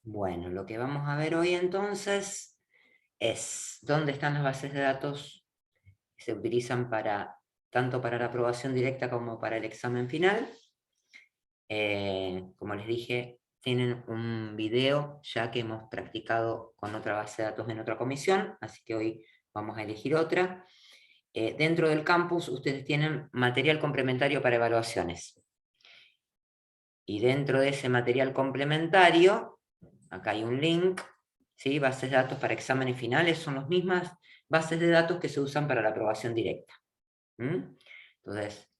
Bueno, lo que vamos a ver hoy entonces es dónde están las bases de datos que se utilizan tanto para la aprobación directa como para el examen final. Como les dije, tienen un video ya que hemos practicado con otra base de datos en otra comisión, así que hoy vamos a elegir otra. Dentro del campus ustedes tienen material complementario para evaluaciones. Y dentro de ese material complementario, acá hay un link, ¿sí? Bases de datos para exámenes finales son las mismas bases de datos que se usan para la aprobación directa. Entonces,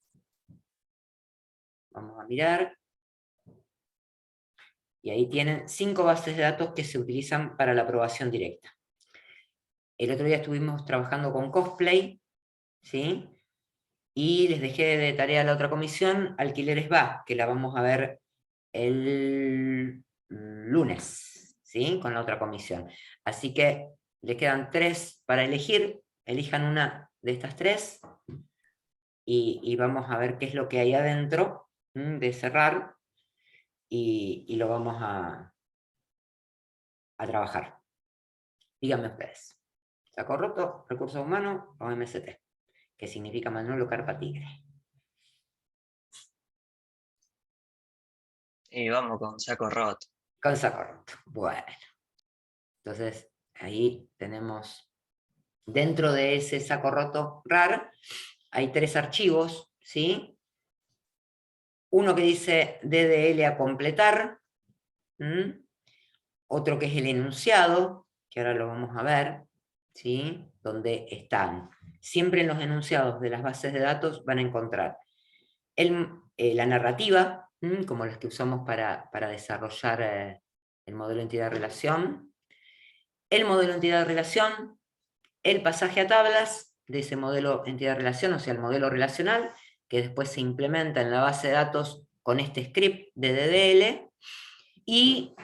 vamos a mirar. Y ahí tienen 5 bases de datos que se utilizan para la aprobación directa. El otro día estuvimos trabajando con Cosplay, ¿sí? Y les dejé de tarea a la otra comisión, Alquileres Va, que la vamos a ver el lunes, ¿sí? Con la otra comisión. Así que les quedan 3 para elegir, elijan una de estas 3 y vamos a ver qué es lo que hay adentro de cerrar y lo vamos a trabajar. Díganme ustedes. ¿Saco roto, recursos humanos o MST? Que significa Manolo Carpa Tigre. Y vamos con saco roto. Con saco roto. Bueno. Entonces, ahí tenemos, dentro de ese saco roto RAR, hay 3 archivos, ¿sí? Uno que dice DDL a completar, otro que es el enunciado, que ahora lo vamos a ver, ¿sí? Donde están. Siempre en los enunciados de las bases de datos van a encontrar la narrativa, como las que usamos para desarrollar el modelo entidad-relación, el modelo entidad-relación, el pasaje a tablas de ese modelo entidad-relación, o sea, el modelo relacional, que después se implementa en la base de datos con este script de DDL, y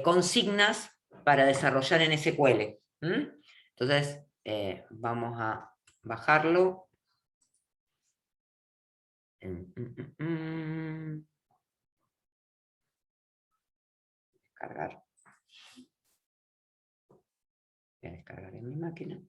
consignas para desarrollar en SQL. Entonces, vamos a bajarlo. Descargar. Voy a descargar en mi máquina.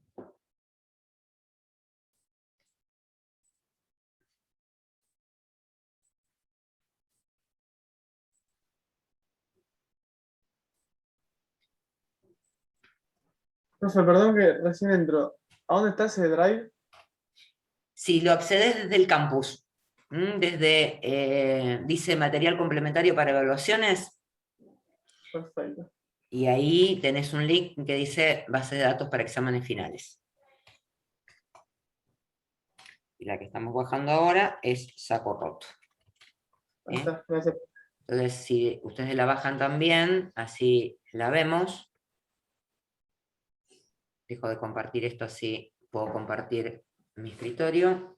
Profe, perdón que recién entró. ¿A dónde está ese drive? Si lo accedes desde el campus, desde, dice material complementario para evaluaciones, Perfecto. y ahí tenés un link que dice base de datos para exámenes finales. Y la que estamos bajando ahora es saco roto. Ahí está, gracias. Entonces, si ustedes la bajan también, así la vemos. Dejo de compartir esto, así puedo compartir mi escritorio.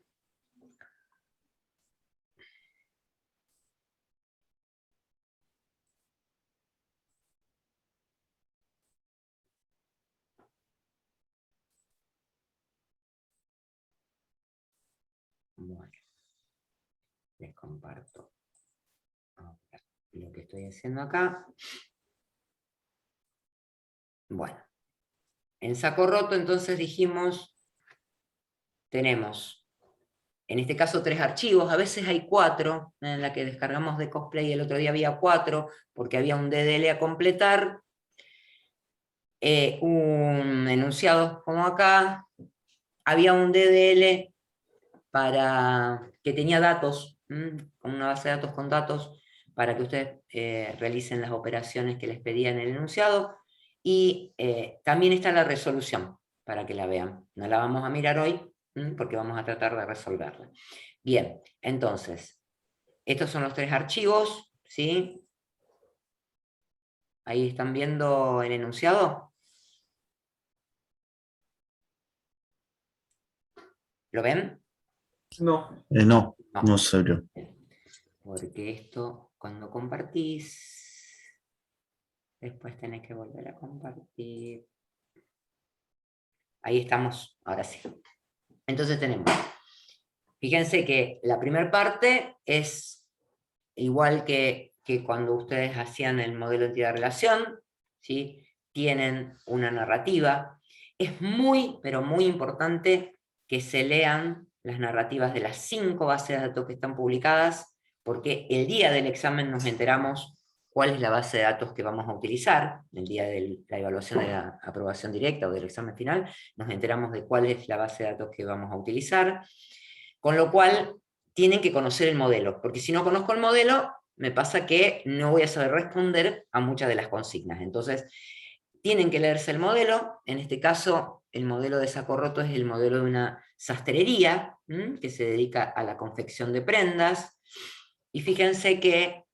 Bueno, les comparto ahora lo que estoy haciendo acá. Bueno, en saco roto entonces dijimos, tenemos, en este caso 3 archivos, a veces hay 4, en la que descargamos de Cosplay el otro día había 4, porque había un DDL a completar, un enunciado como acá, había un DDL que tenía datos, con una base de datos con datos, para que ustedes realicen las operaciones que les pedía en el enunciado, y también está la resolución, para que la vean. No la vamos a mirar hoy, porque vamos a tratar de resolverla. Bien, entonces, estos son los 3 archivos, ¿sí? Ahí están viendo el enunciado. ¿Lo ven? No. No, no se abrió. Porque esto, cuando compartís, después tenés que volver a compartir. Ahí estamos, ahora sí. Entonces tenemos, fíjense que la primera parte es igual que cuando ustedes hacían el modelo entidad-relación, ¿sí? Tienen una narrativa. Es muy, pero muy importante que se lean las narrativas de las 5 bases de datos que están publicadas, porque el día del examen nos enteramos cuál es la base de datos que vamos a utilizar, el día de la evaluación de la aprobación directa o del examen final, nos enteramos de cuál es la base de datos que vamos a utilizar, con lo cual tienen que conocer el modelo, porque si no conozco el modelo, me pasa que no voy a saber responder a muchas de las consignas. Entonces, tienen que leerse el modelo. En este caso, el modelo de saco roto es el modelo de una sastrería, que se dedica a la confección de prendas. Y fíjense que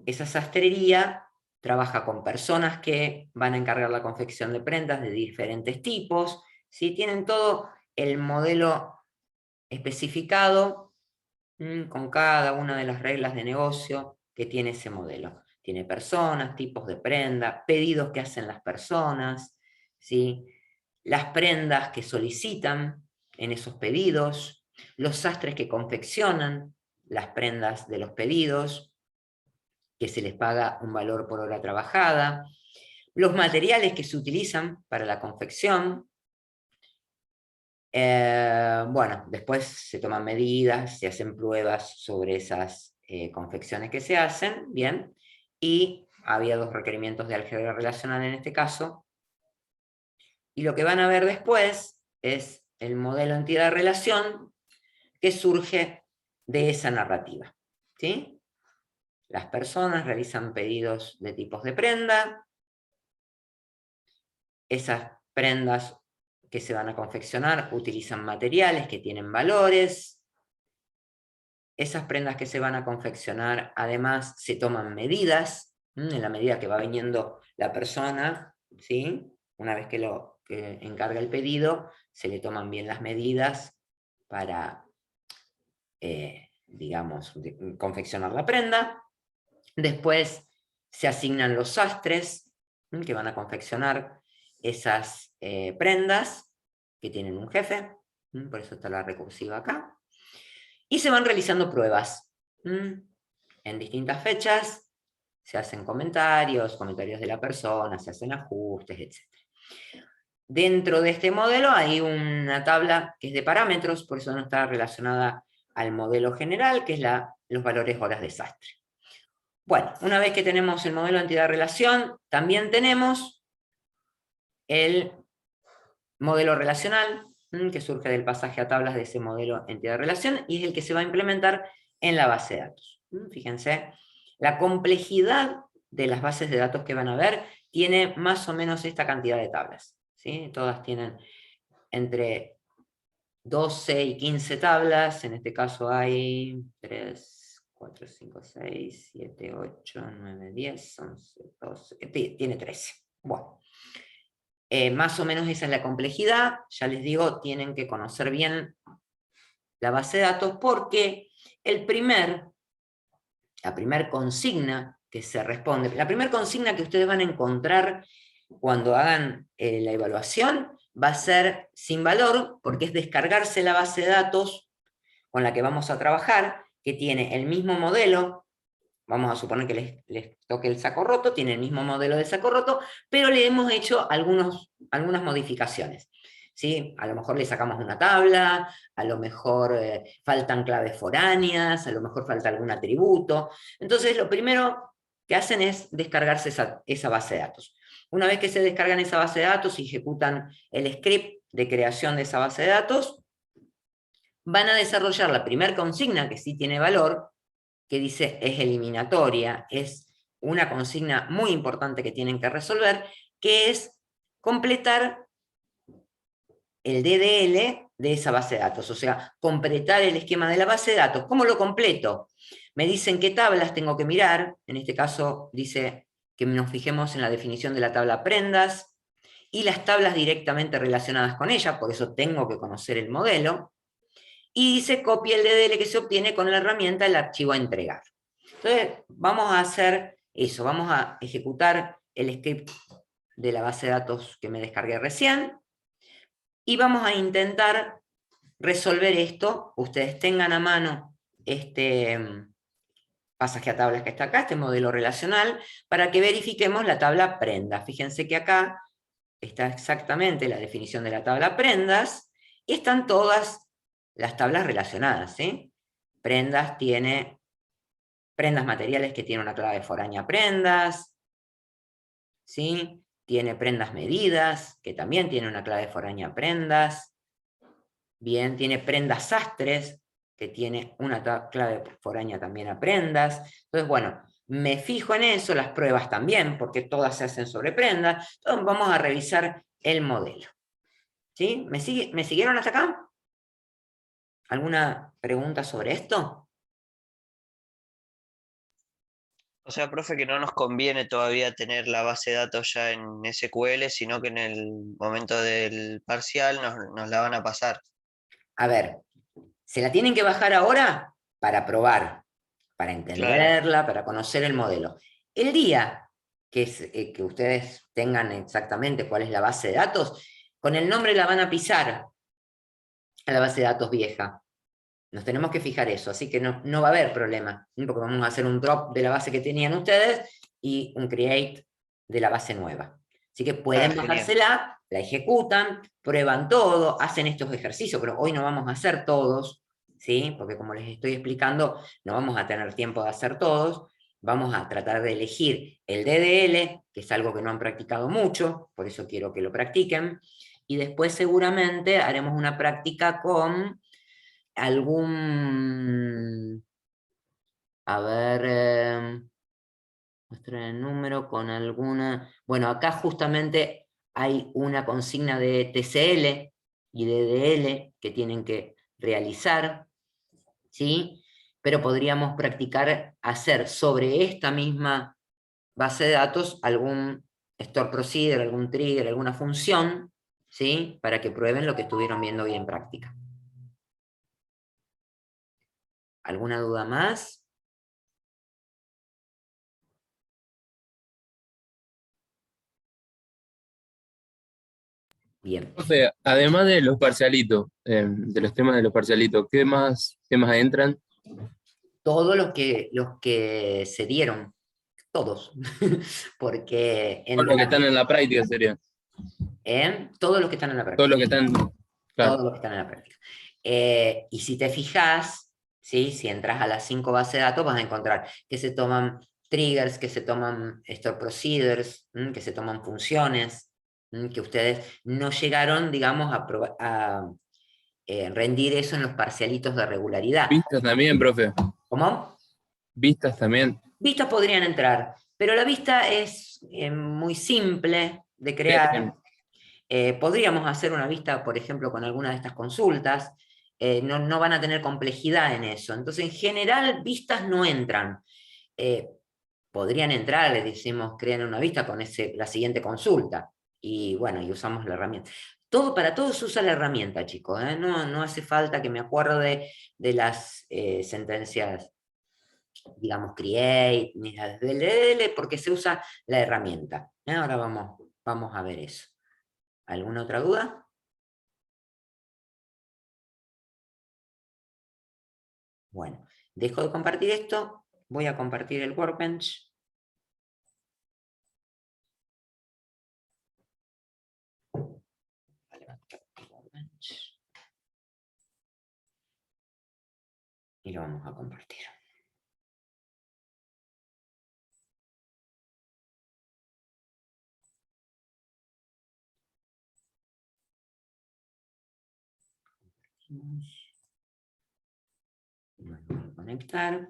esa sastrería trabaja con personas que van a encargar la confección de prendas de diferentes tipos, ¿sí? Tienen todo el modelo especificado, con cada una de las reglas de negocio que tiene ese modelo. Tiene personas, tipos de prenda, pedidos que hacen las personas, ¿sí? Las prendas que solicitan en esos pedidos, los sastres que confeccionan las prendas de los pedidos, que se les paga un valor por hora trabajada, los materiales que se utilizan para la confección. Bueno, después se toman medidas, se hacen pruebas sobre esas confecciones que se hacen, bien, y había 2 requerimientos de álgebra relacional en este caso, y lo que van a ver después es el modelo entidad-relación que surge de esa narrativa, ¿sí? Las personas realizan pedidos de tipos de prenda, esas prendas que se van a confeccionar utilizan materiales que tienen valores, esas prendas que se van a confeccionar además se toman medidas, en la medida que va viniendo la persona, ¿sí? Una vez que encarga el pedido, se le toman bien las medidas para, digamos, confeccionar la prenda. Después se asignan los sastres que van a confeccionar esas prendas que tienen un jefe, por eso está la recursiva acá, y se van realizando pruebas. En distintas fechas se hacen comentarios de la persona, se hacen ajustes, etc. Dentro de este modelo hay una tabla que es de parámetros, por eso no está relacionada al modelo general, que es los valores horas de sastre. Bueno, una vez que tenemos el modelo entidad-relación, también tenemos el modelo relacional, que surge del pasaje a tablas de ese modelo entidad-relación, y es el que se va a implementar en la base de datos. Fíjense, la complejidad de las bases de datos que van a ver tiene más o menos esta cantidad de tablas, ¿sí? Todas tienen entre 12 y 15 tablas, en este caso hay 3, 4, 5, 6, 7, 8, 9, 10, 11, 12, tiene 13. Bueno, más o menos esa es la complejidad. Ya les digo, tienen que conocer bien la base de datos porque la primer consigna que se responde, la primera consigna que ustedes van a encontrar cuando hagan la evaluación va a ser sin valor, porque es descargarse la base de datos con la que vamos a trabajar, que tiene el mismo modelo. Vamos a suponer que les toque el saco roto, tiene el mismo modelo de saco roto, pero le hemos hecho algunas modificaciones, ¿sí? A lo mejor le sacamos una tabla, a lo mejor faltan claves foráneas, a lo mejor falta algún atributo. Entonces, lo primero que hacen es descargarse esa base de datos. Una vez que se descargan esa base de datos y ejecutan el script de creación de esa base de datos, van a desarrollar la primera consigna, que sí tiene valor, que dice es eliminatoria, es una consigna muy importante que tienen que resolver, que es completar el DDL de esa base de datos, o sea, completar el esquema de la base de datos. ¿Cómo lo completo? Me dicen qué tablas tengo que mirar, en este caso dice que nos fijemos en la definición de la tabla prendas y las tablas directamente relacionadas con ella, por eso tengo que conocer el modelo, y dice copia el DDL que se obtiene con la herramienta el archivo a entregar. Entonces, vamos a hacer eso, vamos a ejecutar el script de la base de datos que me descargué recién, y vamos a intentar resolver esto. Ustedes tengan a mano pasaje a tablas que está acá, este modelo relacional, para que verifiquemos la tabla prendas. Fíjense que acá está exactamente la definición de la tabla prendas, y están todas las tablas relacionadas, ¿sí? Prendas tiene prendas materiales que tiene una clave foránea prendas, ¿sí? Tiene prendas medidas, que también tiene una clave foránea prendas. Bien, tiene prendas sastres, que tiene una clave foránea también a prendas. Entonces, bueno, me fijo en eso, las pruebas también, porque todas se hacen sobre prendas. Entonces, vamos a revisar el modelo. ¿Sí? ¿Me siguieron hasta acá? ¿Alguna pregunta sobre esto? O sea, profe, que no nos conviene todavía tener la base de datos ya en SQL, sino que en el momento del parcial nos la van a pasar. A ver, se la tienen que bajar ahora para probar, para Claro, entenderla, para conocer el modelo. El día que ustedes tengan exactamente cuál es la base de datos, con el nombre la van a pisar a la base de datos vieja. Nos tenemos que fijar eso, así que no va a haber problema, porque vamos a hacer un drop de la base que tenían ustedes y un create de la base nueva. Así que pueden genial. bajársela, la ejecutan, prueban todo, hacen estos ejercicios, pero hoy no vamos a hacer todos, ¿sí? Porque como les estoy explicando, no vamos a tener tiempo de hacer todos. Vamos a tratar de elegir el DDL, que es algo que no han practicado mucho, por eso quiero que lo practiquen, y después seguramente haremos una práctica con algún, a ver, mostrar el número con alguna, bueno, acá justamente hay una consigna de TCL y DDL que tienen que realizar, ¿sí? Pero podríamos practicar hacer sobre esta misma base de datos algún store procedure, algún trigger, alguna función, ¿sí? Para que prueben lo que estuvieron viendo hoy en práctica. ¿Alguna duda más? Bien. Profe, además de los parcialitos, de los temas de los parcialitos, ¿qué más temas entran? Todos los que se dieron, todos, porque Todos los que entran están en la práctica sería. todos los que están en la Todos práctica, los que están, todos claro. los que están en la práctica. Y si te fijas, ¿sí? Si entras a las 5 bases de datos vas a encontrar que se toman triggers, que se toman store procedures, que se toman funciones, que ustedes no llegaron, digamos, a rendir eso en los parcialitos de regularidad. Vistas también, profe. ¿Cómo? Vistas también. Vistas podrían entrar, pero la vista es muy simple de crear. Bien. Podríamos hacer una vista, por ejemplo, con alguna de estas consultas. No van a tener complejidad en eso. Entonces, en general, vistas no entran. Eh, Podrían entrar, les decimos, creen una vista con la siguiente consulta. Y bueno, y usamos la herramienta. Para todo se usa la herramienta, chicos. No hace falta que me acuerde de las sentencias, digamos, create, ni las DLL, porque se usa la herramienta. Ahora vamos a ver eso. ¿Alguna otra duda? Bueno, dejo de compartir esto, voy a compartir el Workbench. Y lo vamos a compartir. Me voy a conectar.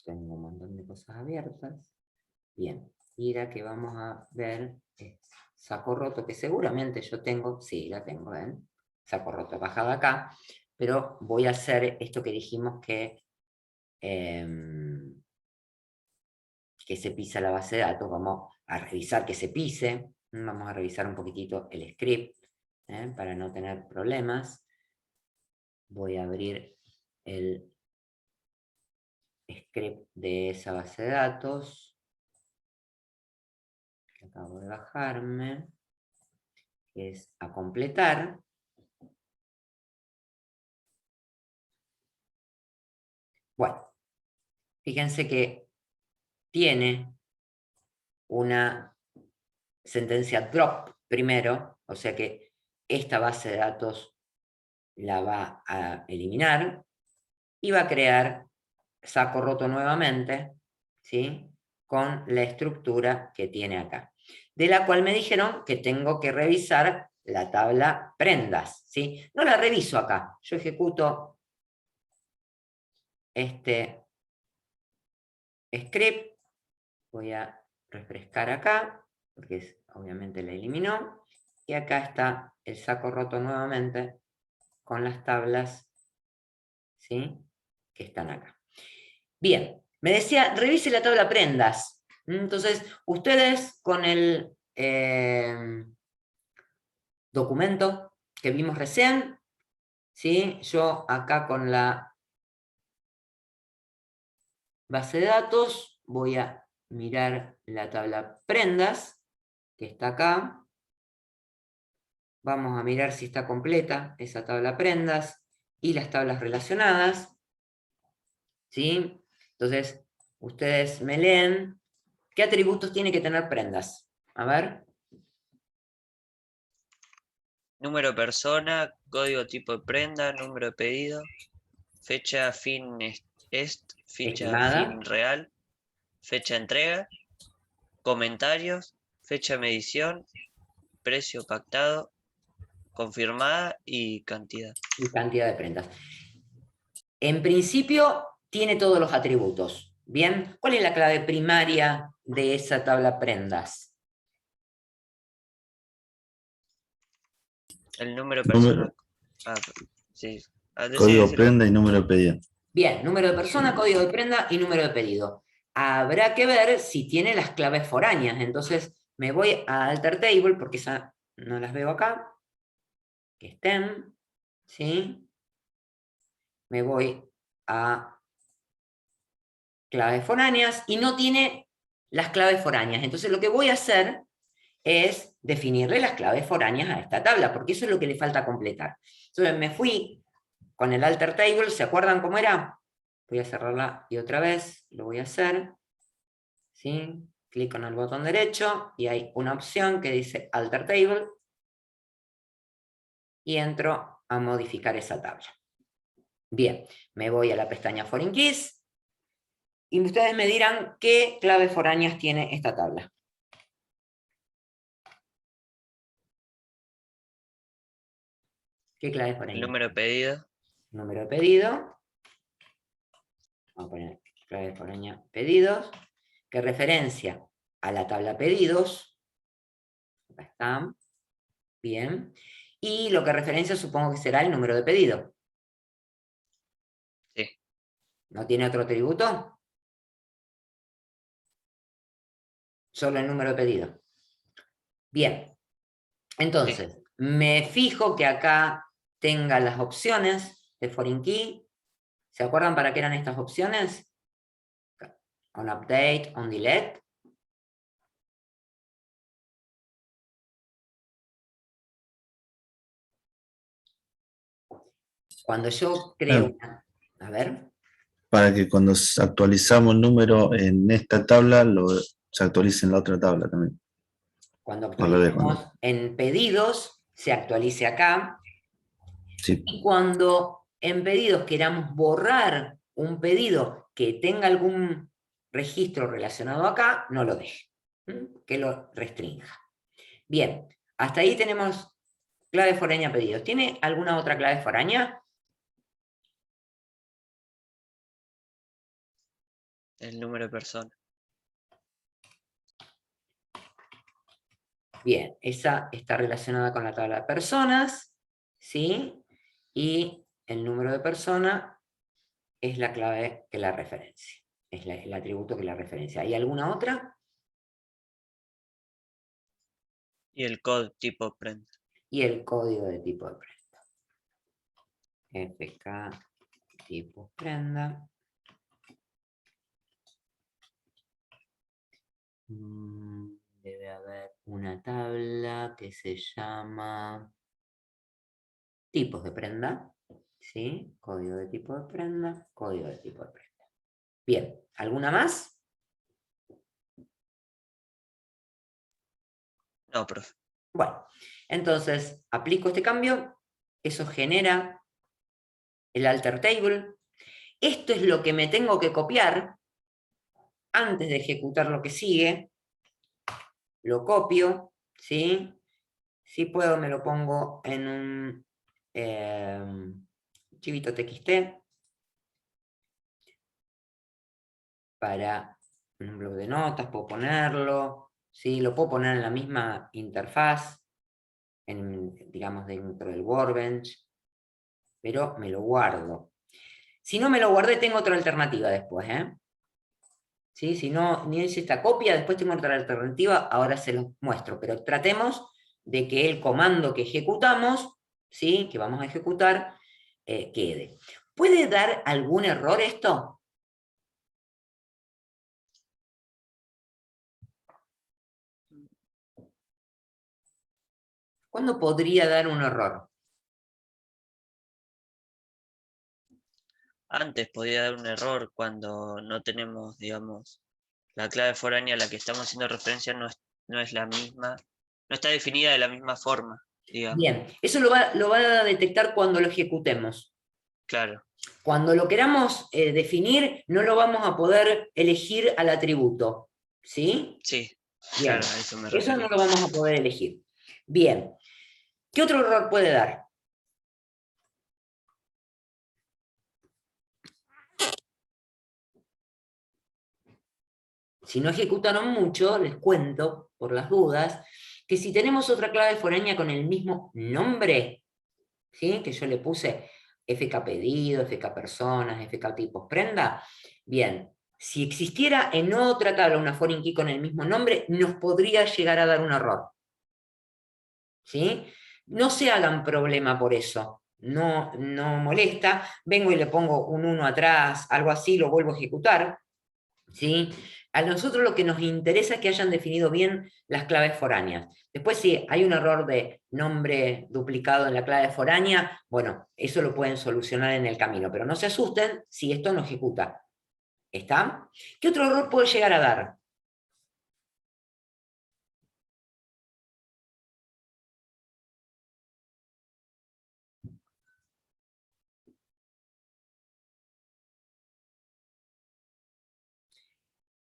Tengo un montón de cosas abiertas. Bien, y la que vamos a ver es saco roto, que seguramente yo tengo, sí, la tengo, ¿ven? Saco roto bajado acá, pero voy a hacer esto que dijimos que se pisa la base de datos. Vamos a revisar que se pise, vamos a revisar un poquitito el script, para no tener problemas. Voy a abrir el script de esa base de datos que acabo de bajarme, que es a completar. Bueno, fíjense que tiene una sentencia drop primero, o sea que esta base de datos la va a eliminar y va a crear saco roto nuevamente, ¿sí? Con la estructura que tiene acá, de la cual me dijeron que tengo que revisar la tabla prendas, ¿sí? No la reviso acá, yo ejecuto este script, voy a refrescar acá, porque obviamente la eliminó, y acá está el saco roto nuevamente con las tablas, ¿sí? Que están acá. Bien, me decía, revise la tabla prendas. Entonces, ustedes con el documento que vimos recién, ¿sí? Yo acá con la base de datos voy a mirar la tabla prendas, que está acá. Vamos a mirar si está completa esa tabla prendas y las tablas relacionadas, ¿sí? Entonces, ustedes me leen qué atributos tiene que tener prendas. A ver. Número persona, código tipo de prenda, número de pedido, fecha fin fecha Estimada. fin real, fecha de entrega, comentarios, fecha de medición, precio pactado, confirmada y cantidad. Y cantidad de prendas. En principio, tiene todos los atributos. Bien, ¿cuál es la clave primaria de esa tabla prendas? El número de persona. Sí. Código prenda y número de pedido. Bien, número de persona, código de prenda y número de pedido. Habrá que ver si tiene las claves foráneas. Entonces, me voy a Alter Table, porque esa no las veo acá. Que estén, ¿sí? Me voy a claves foráneas y no tiene las claves foráneas. Entonces, lo que voy a hacer es definirle las claves foráneas a esta tabla, porque eso es lo que le falta completar. Entonces, me fui con el Alter Table, ¿se acuerdan cómo era? Voy a cerrarla y otra vez lo voy a hacer. ¿Sí? Clic en el botón derecho y hay una opción que dice Alter Table y entro a modificar esa tabla. Bien, me voy a la pestaña Foreign Keys y ustedes me dirán qué claves foráneas tiene esta tabla. ¿Qué claves foráneas? El número de pedido. Número de pedido. Vamos a poner clave foránea pedidos, que referencia a la tabla pedidos. Acá está. Bien. Y lo que referencia supongo que será el número de pedido. Sí. ¿No tiene otro atributo? Solo el número de pedido. Bien. Entonces, me fijo que acá tenga las opciones de Foreign Key. ¿Se acuerdan para qué eran estas opciones? On Update, On Delete. Cuando yo creo una... A ver. Para que cuando actualizamos el número en esta tabla, se actualice en la otra tabla también. Cuando actualicemos en pedidos, se actualice acá. Sí. Y cuando en pedidos queramos borrar un pedido que tenga algún registro relacionado acá, no lo deje, que lo restrinja. Bien, hasta ahí tenemos clave foránea pedidos. ¿Tiene alguna otra clave foránea? El número de persona. Bien, esa está relacionada con la tabla de personas, ¿sí? Y el número de persona es la clave que la referencia, es el atributo que la referencia. ¿Hay alguna otra? Y el código tipo prenda. Y el código de tipo de prenda. FK tipo prenda. Debe haber una tabla que se llama tipos de prenda, ¿sí? Código de tipo de prenda, código de tipo de prenda. Bien, ¿alguna más? No, profe. Bueno, entonces aplico este cambio, eso genera el alter table. Esto es lo que me tengo que copiar antes de ejecutar lo que sigue. Lo copio, ¿sí? Si puedo me lo pongo en un archivito TXT para un blog de notas, puedo ponerlo, ¿sí? Lo puedo poner en la misma interfaz, digamos dentro del Workbench, pero me lo guardo. Si no me lo guardé, tengo otra alternativa después, ¿eh? ¿Sí? Si no, ni hice esta copia, después tengo otra alternativa, ahora se los muestro, pero tratemos de que el comando que ejecutamos, ¿sí? Que vamos a ejecutar, quede. ¿Puede dar algún error esto? ¿Cuándo podría dar un error? Antes podía dar un error cuando no tenemos, digamos, la clave foránea a la que estamos haciendo referencia no es la misma, no está definida de la misma forma, digamos. Bien, eso lo va a detectar cuando lo ejecutemos. Claro, Cuando lo queramos definir, no lo vamos a poder elegir al atributo. ¿Sí? sí, Bien, claro, a eso me eso refería. no lo vamos a poder elegir. Bien, ¿qué otro error puede dar? Si no ejecutaron mucho, les cuento, por las dudas, que si tenemos otra clave foránea con el mismo nombre, ¿sí? Que yo le puse FK pedido, FK personas, FK tipos prenda, bien, si existiera en otra tabla una foreign key con el mismo nombre, nos podría llegar a dar un error. ¿Sí? No se hagan problema por eso. No molesta. Vengo y le pongo un 1 atrás, algo así, lo vuelvo a ejecutar. ¿Sí? A nosotros lo que nos interesa es que hayan definido bien las claves foráneas. Después, si hay un error de nombre duplicado en la clave foránea, bueno, eso lo pueden solucionar en el camino, pero no se asusten si esto no ejecuta. ¿Está? ¿Qué otro error puede llegar a dar?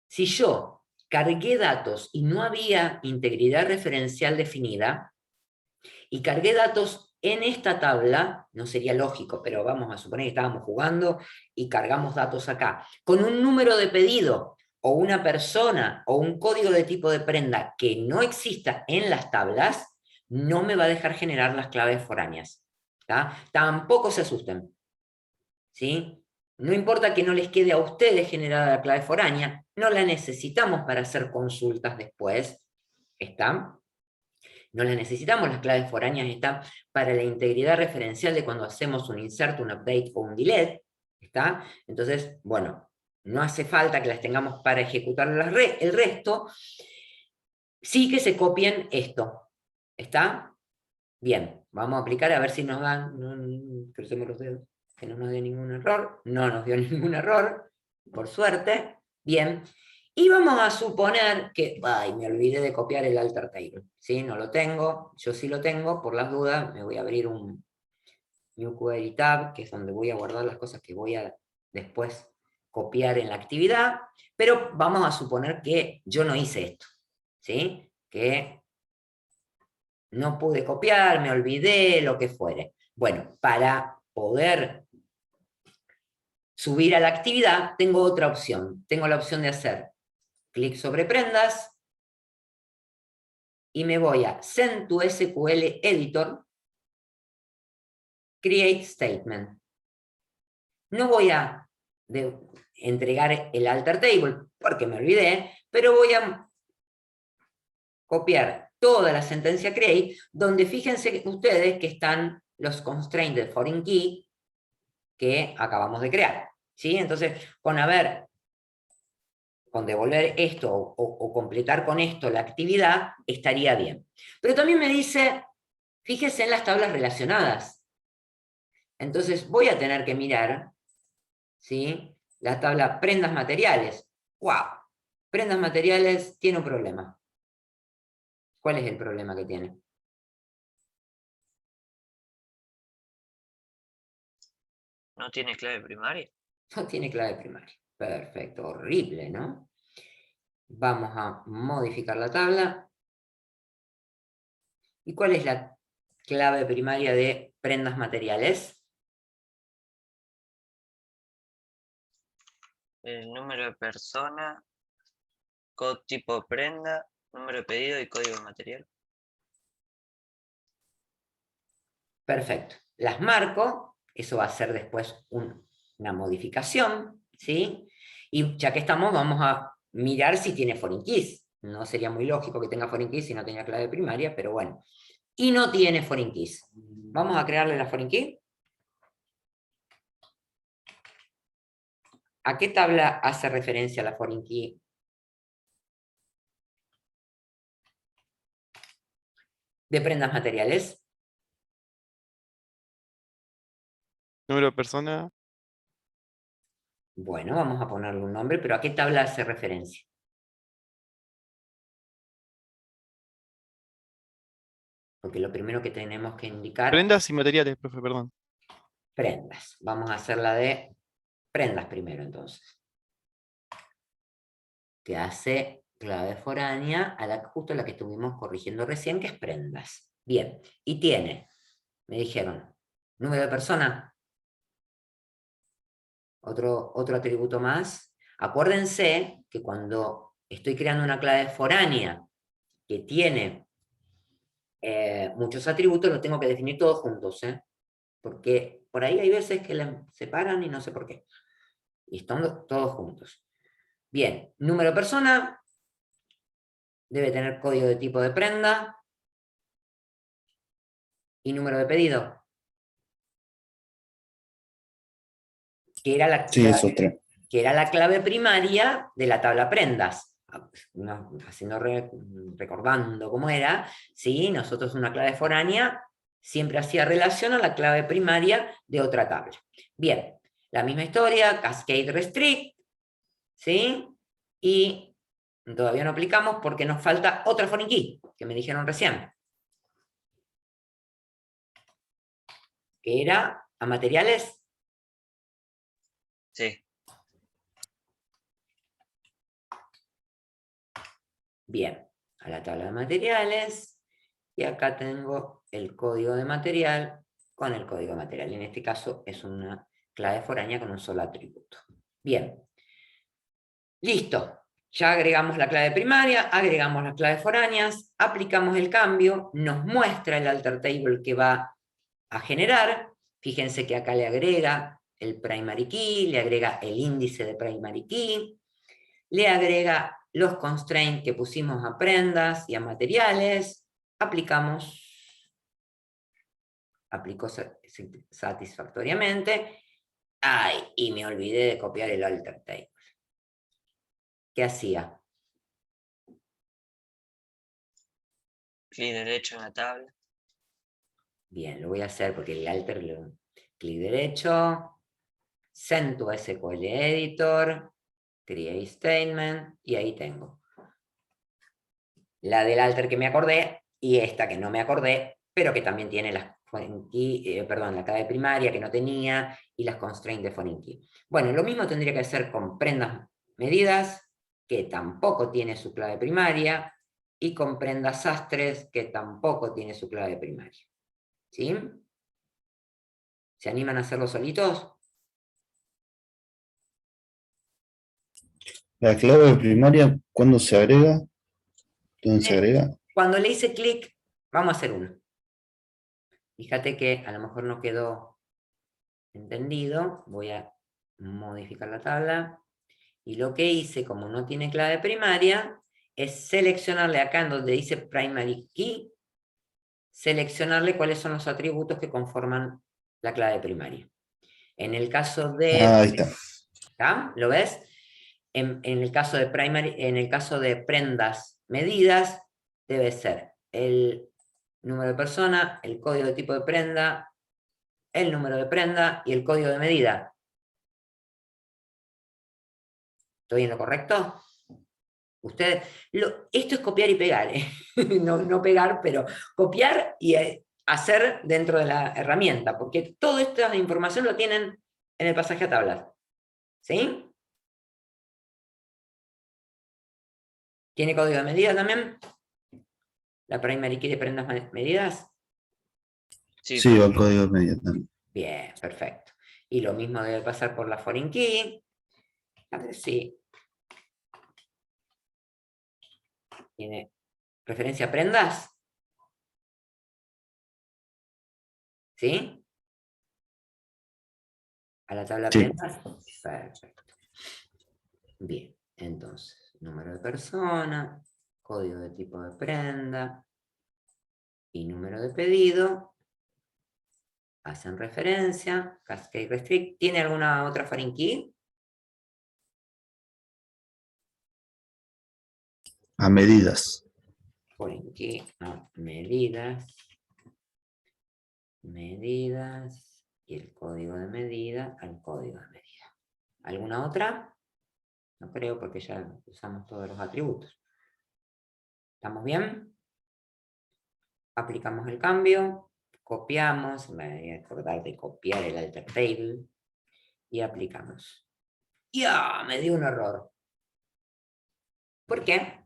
Si yo cargué datos y no había integridad referencial definida, y cargué datos en esta tabla, no sería lógico, pero vamos a suponer que estábamos jugando y cargamos datos acá, con un número de pedido, o una persona, o un código de tipo de prenda que no exista en las tablas, no me va a dejar generar las claves foráneas. ¿Tá? Tampoco se asusten. ¿Sí? No importa que no les quede a ustedes generada la clave foránea, no la necesitamos para hacer consultas después. ¿Está? No las necesitamos, las claves foráneas están para la integridad referencial de cuando hacemos un insert, un update o un delete. ¿Está? Entonces, bueno, no hace falta que las tengamos para ejecutar el resto. Sí que se copien esto. ¿Está? Bien, vamos a aplicar a ver si nos dan, crucemos los dedos, que no nos dé ningún error. No nos dio ningún error, por suerte. Bien, y vamos a suponer que, ay, me olvidé de copiar el alter table, ¿sí? No lo tengo, yo sí lo tengo, por las dudas, me voy a abrir un New Query Tab, que es donde voy a guardar las cosas que voy a después copiar en la actividad, pero vamos a suponer que yo no hice esto, ¿sí? Que no pude copiar, me olvidé, lo que fuere. Bueno, para poder subir a la actividad, tengo otra opción. Tengo la opción de hacer clic sobre prendas y me voy a Send to SQL Editor, Create Statement. No voy a entregar el alter table porque me olvidé, pero voy a copiar toda la sentencia create, donde fíjense ustedes que están los constraints de foreign key que acabamos de crear. ¿Sí? Entonces, con devolver esto o completar con esto la actividad, estaría bien. Pero también me dice, fíjese en las tablas relacionadas. Entonces voy a tener que mirar, ¿sí? la tabla prendas materiales. ¡Wow! Prendas materiales tiene un problema. ¿Cuál es el problema que tiene? ¿No tiene clave primaria? No tiene clave primaria. Perfecto, horrible, ¿no? Vamos a modificar la tabla. ¿Y cuál es la clave primaria de prendas materiales? El número de persona, tipo prenda, número de pedido y código de material. Perfecto. Las marco, eso va a ser después una modificación, ¿sí? Y ya que estamos, vamos a mirar si tiene foreign keys. No sería muy lógico que tenga foreign keys si no tenía clave primaria, pero bueno. Y no tiene foreign keys. Vamos a crearle la foreign key. ¿A qué tabla hace referencia la foreign key? De prendas materiales. Número de persona, Bueno, vamos a ponerle un nombre, pero ¿a qué tabla hace referencia? Porque lo primero que tenemos que indicar... prendas y materiales, profe, perdón. Prendas. Vamos a hacer la de prendas primero, entonces. Que hace clave foránea a justo la que estuvimos corrigiendo recién, que es prendas. Bien, y tiene, me dijeron, número de persona, otro atributo más. Acuérdense que cuando estoy creando una clave foránea que tiene muchos atributos, los tengo que definir todos juntos, porque por ahí hay veces que la separan y no sé por qué. Y están todos juntos. Bien, número de persona, debe tener código de tipo de prenda y número de pedido. Que era la, Sí, es otra. que era la clave primaria de la tabla prendas. Recordando cómo era, ¿sí? Nosotros una clave foránea siempre hacía relación a la clave primaria de otra tabla. Bien, la misma historia, Cascade Restrict, ¿sí? Y todavía no aplicamos porque nos falta otra foreign key, que me dijeron recién. Que era a materiales. Sí. Bien, a la tabla de materiales, y acá tengo el código de material con el código de material. En este caso es una clave foránea con un solo atributo. Bien, listo. Ya agregamos la clave primaria, agregamos las claves foráneas, aplicamos el cambio, nos muestra el alter table que va a generar. Fíjense que acá le agrega el primary key, le agrega el índice de primary key, le agrega los constraints que pusimos a prendas y a materiales, aplicamos, aplicó satisfactoriamente. Ay, y me olvidé de copiar el alter table. ¿Qué hacía? Clic derecho en la tabla. Bien, lo voy a hacer porque el alter, clic derecho, send to SQL Editor, create statement, y ahí tengo la del alter que me acordé y esta que no me acordé, pero que también tiene la clave primaria que no tenía y las constraints de foreign key. Bueno, lo mismo tendría que hacer con prendas medidas, que tampoco tiene su clave primaria, y con prendas sastres, que tampoco tiene su clave primaria. ¿Sí? ¿Se animan a hacerlo solitos? La clave primaria, ¿cuándo se agrega? ¿Dónde se agrega? Cuando le hice clic, vamos a hacer uno. Fíjate que a lo mejor no quedó entendido. Voy a modificar la tabla. Y lo que hice, como no tiene clave primaria, es seleccionarle acá en donde dice primary key, seleccionarle cuáles son los atributos que conforman la clave primaria. En el caso de... Ahí está. ¿Está? ¿Lo ves? En el caso de primary, en el caso de prendas medidas, debe ser el número de persona, el código de tipo de prenda, el número de prenda y el código de medida. ¿Estoy en lo correcto? Esto es copiar y pegar, ¿eh? No pegar, pero copiar y hacer dentro de la herramienta, porque toda esta información lo tienen en el pasaje a tablas. ¿Sí? ¿Tiene código de medida también? ¿La primary key de prendas medidas? Sí, Sí, va el código de medida también. Bien, perfecto. Y lo mismo debe pasar por la foreign key. A ver si tiene referencia a prendas. ¿Sí? ¿A la tabla Sí. prendas? Perfecto. Bien, entonces, número de persona, código de tipo de prenda y número de pedido. Hacen referencia. Cascade Restrict. ¿Tiene alguna otra foreign key? A medidas. Foreign key a medidas. Medidas. Y el código de medida al código de medida. ¿Alguna otra? No creo porque ya usamos todos los atributos. ¿Estamos bien? Aplicamos el cambio. Copiamos. Me voy a acordar de copiar el alter table. Y aplicamos. ¡Ya! Me dio un error. ¿Por qué?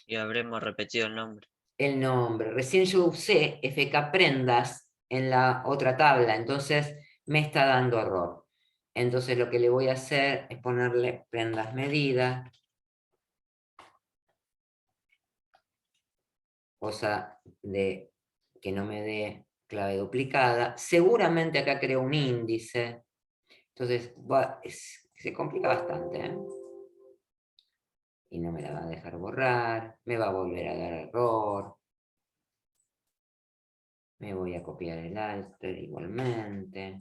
y habremos repetido el nombre. El nombre. Recién yo usé FK prendas en la otra tabla, entonces me está dando error. Entonces lo que le voy a hacer es ponerle prendas medidas, cosa de que no me dé clave duplicada. Seguramente acá creo un índice, entonces se complica bastante, ¿eh? Y no me la va a dejar borrar, me va a volver a dar error. Me voy a copiar el alter igualmente.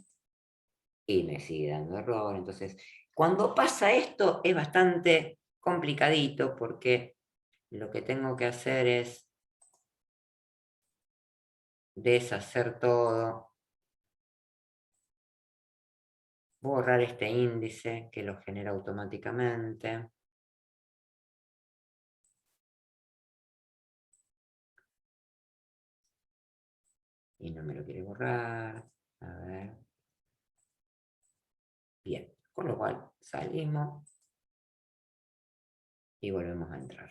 Y me sigue dando error. Entonces, cuando pasa esto es bastante complicadito porque lo que tengo que hacer es deshacer todo, borrar este índice que lo genera automáticamente. Y no me lo quiere borrar. A ver. Bien, con lo cual salimos y volvemos a entrar.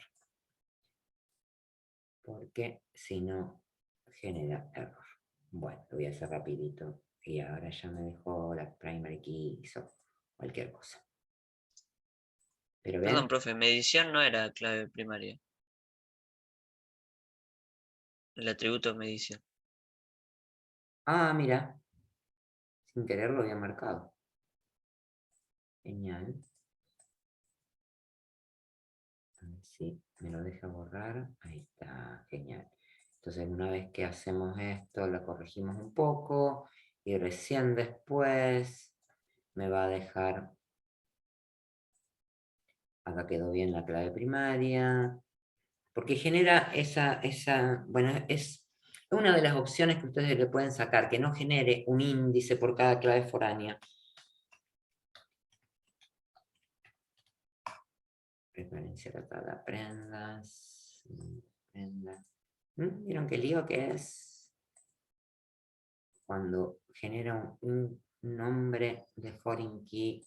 Porque si no, genera error. Bueno, lo voy a hacer rapidito. Y ahora ya me dejó la primary key, hizo cualquier cosa. Pero ven, Perdón, profe, medición no era clave primaria. El atributo medición. mira, sin querer lo había marcado. Genial. A ver si me lo deja borrar. Ahí está, genial. Entonces una vez que hacemos esto, lo corregimos un poco y recién después me va a dejar, acá quedó bien la clave primaria, porque genera bueno, es una de las opciones que ustedes le pueden sacar, que no genere un índice por cada clave foránea. Referencia a la tabla prendas. Prendas. ¿Vieron qué lío que es? Cuando genera un nombre de foreign key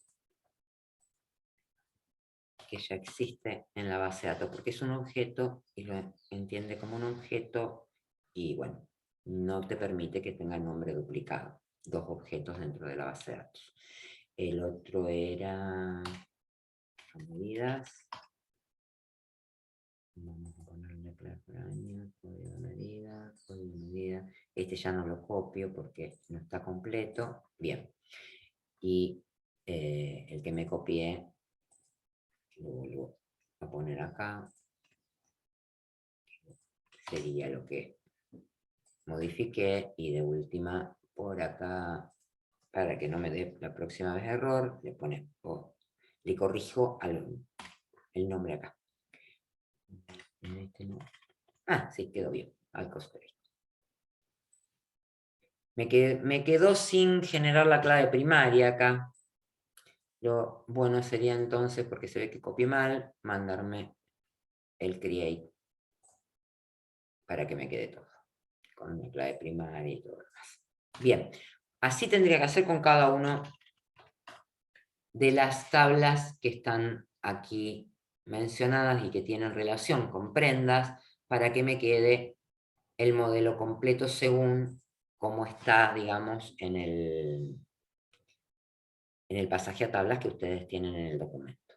que ya existe en la base de datos, porque es un objeto y lo entiende como un objeto y bueno, no te permite que tenga nombre duplicado, dos objetos dentro de la base de datos. El otro era medidas. Vamos a ponerle clave por año, código de medida, código de medida. Este ya no lo copio porque no está completo. Bien. Y el que me copié lo vuelvo a poner acá. Sería lo que modifiqué y de última por acá, para que no me dé la próxima vez error, le corrijo el nombre acá. Este no. Sí, quedó bien. Al costo. Me quedó sin generar la clave primaria acá. Lo bueno sería entonces, porque se ve que copié mal, mandarme el create para que me quede todo, con mi clave primaria y todo lo demás. Bien, así tendría que hacer con cada uno de las tablas que están aquí mencionadas y que tienen relación con prendas, para que me quede el modelo completo según cómo está, digamos, en el pasaje a tablas que ustedes tienen en el documento.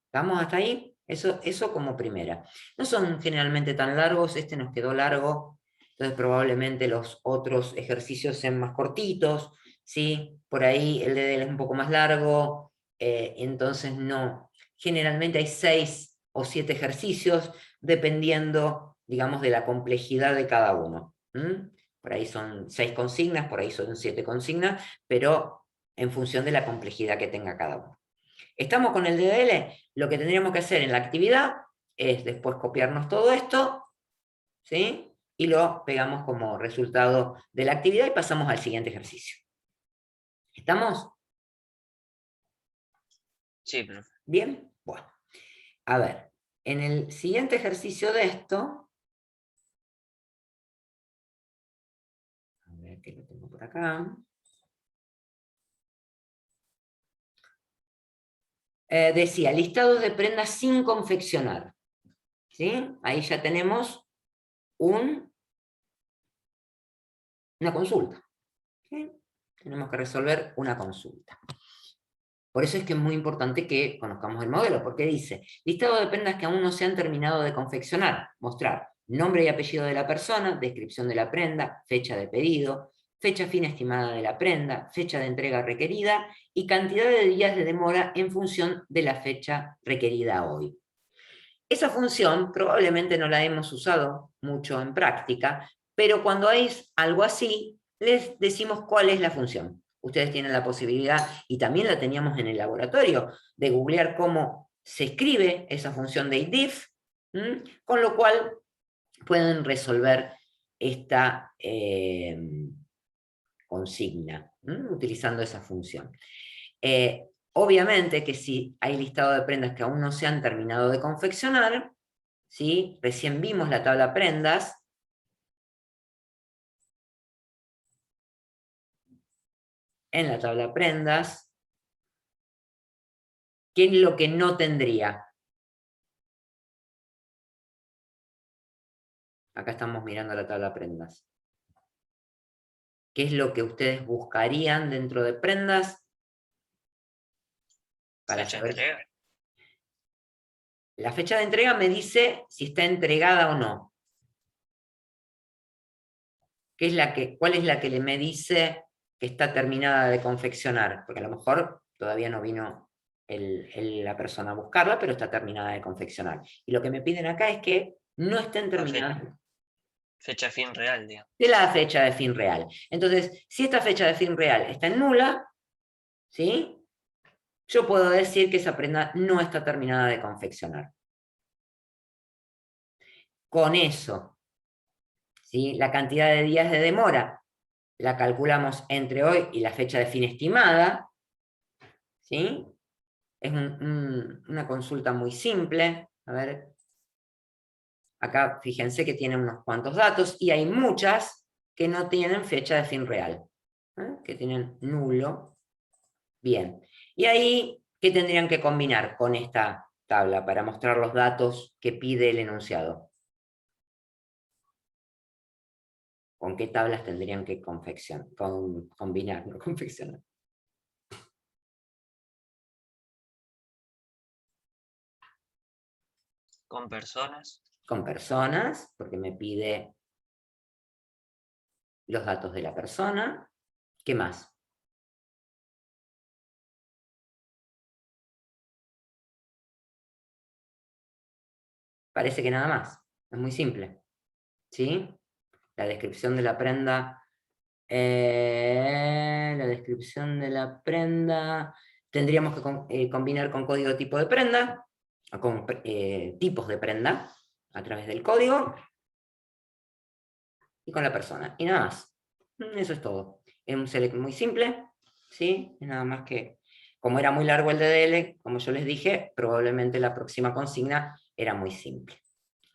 ¿Estamos hasta ahí? Eso como primera. No son generalmente tan largos, este nos quedó largo, entonces probablemente los otros ejercicios sean más cortitos, ¿sí? Por ahí el de él es un poco más largo, entonces no. Generalmente hay 6 o 7 ejercicios, dependiendo, digamos, de la complejidad de cada uno. Por ahí son 6 consignas, por ahí son 7 consignas, pero en función de la complejidad que tenga cada uno. Estamos con el DDL, lo que tendríamos que hacer en la actividad es después copiarnos todo esto, ¿sí? Y lo pegamos como resultado de la actividad y pasamos al siguiente ejercicio. ¿Estamos? Sí, profe. ¿Bien? Bueno. A ver, en el siguiente ejercicio de esto, a ver que lo tengo por acá. Decía, listado de prendas sin confeccionar. ¿Sí? Ahí ya tenemos una consulta. ¿Sí? Tenemos que resolver una consulta. Por eso es que es muy importante que conozcamos el modelo, porque dice, listado de prendas que aún no se han terminado de confeccionar, mostrar nombre y apellido de la persona, descripción de la prenda, fecha de pedido, fecha fin estimada de la prenda, fecha de entrega requerida y cantidad de días de demora en función de la fecha requerida hoy. Esa función probablemente no la hemos usado mucho en práctica, pero cuando hay algo así, les decimos cuál es la función. Ustedes tienen la posibilidad, y también la teníamos en el laboratorio, de googlear cómo se escribe esa función de if, con lo cual pueden resolver esta consigna, utilizando esa función. Obviamente que si hay listado de prendas que aún no se han terminado de confeccionar, ¿sí? Recién vimos la tabla prendas. En la tabla prendas, ¿qué es lo que no tendría? Acá estamos mirando la tabla prendas. ¿Qué es lo que ustedes buscarían dentro de prendas? Para Fecha de saber. entrega. La fecha de entrega me dice si está entregada o no. ¿Cuál es la que me dice que está terminada de confeccionar? Porque a lo mejor todavía no vino la persona a buscarla, pero está terminada de confeccionar. Y lo que me piden acá es que no estén terminadas. Fecha fin real, digamos. De la fecha de fin real. Entonces, si esta fecha de fin real está en nula, ¿sí? Yo puedo decir que esa prenda no está terminada de confeccionar. Con eso, ¿sí? La cantidad de días de demora la calculamos entre hoy y la fecha de fin estimada, ¿sí? Es una consulta muy simple. A ver, acá fíjense que tiene unos cuantos datos y hay muchas que no tienen fecha de fin real, que tienen nulo. Bien, y ahí, ¿qué tendrían que combinar con esta tabla para mostrar los datos que pide el enunciado? ¿Con qué tablas tendrían que combinar, no confeccionar? Con personas. Con personas, porque me pide los datos de la persona. ¿Qué más? Parece que nada más. Es muy simple. ¿Sí? La descripción de la prenda. La descripción de la prenda. Tendríamos que combinar con código tipo de prenda, o con tipos de prenda, a través del código, y con la persona. Y nada más. Eso es todo. Es un select muy simple, ¿sí? Es nada más que, como era muy largo el DDL, como yo les dije, probablemente la próxima consigna era muy simple.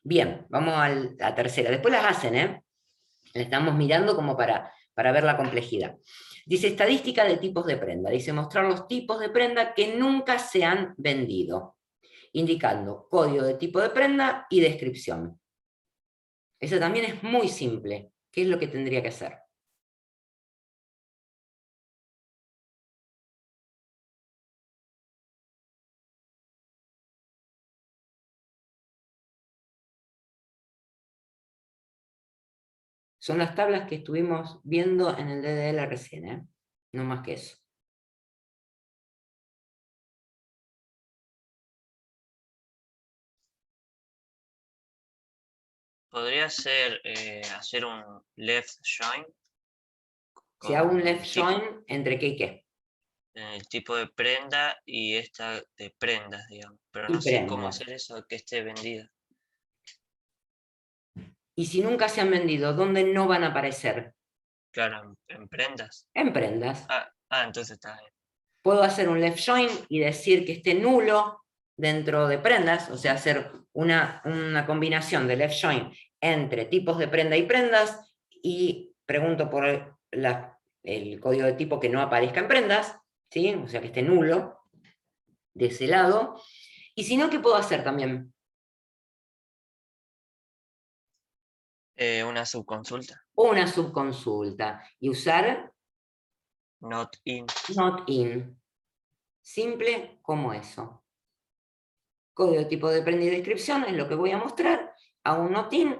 Bien, vamos a la tercera. Después las hacen, ¿eh? La estamos mirando como para ver la complejidad. Dice estadística de tipos de prenda. Dice mostrar los tipos de prenda que nunca se han vendido, indicando código de tipo de prenda y descripción. Eso también es muy simple. ¿Qué es lo que tendría que hacer? Son las tablas que estuvimos viendo en el DDL recién, ¿eh? No más que eso. Podría ser hacer un left join Si hago un con left join, ¿entre qué y qué? el tipo de prenda y esta de prendas, digamos. Pero Y no sé cómo prendas. hacer eso que esté vendida. Y si nunca se han vendido, ¿dónde no van a aparecer? Claro, en prendas. En prendas. Entonces está bien. Puedo hacer un left join y decir que esté nulo dentro de prendas, o sea, hacer una combinación de left join entre tipos de prenda y prendas, y pregunto por el código de tipo que no aparezca en prendas, ¿sí? O sea, que esté nulo de ese lado. Y si no, ¿qué puedo hacer también? Una subconsulta. Una subconsulta y usar Not in. not in. Simple como eso. Código de tipo de prenda y descripción es lo que voy a mostrar, hago un not in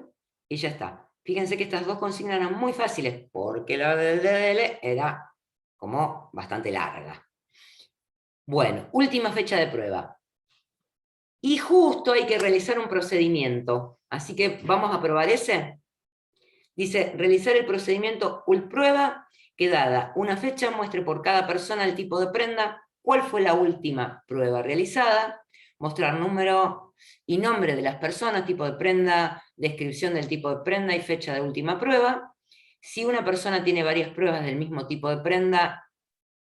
y ya está. Fíjense que estas dos consignas eran muy fáciles, porque la del DDL era como bastante larga. Bueno, última fecha de prueba. Y justo hay que realizar un procedimiento, así que vamos a probar ese. Dice, realizar el procedimiento ULPrueba, que dada una fecha muestre por cada persona el tipo de prenda, cuál fue la última prueba realizada, mostrar número y nombre de las personas, tipo de prenda, descripción del tipo de prenda y fecha de última prueba. Si una persona tiene varias pruebas del mismo tipo de prenda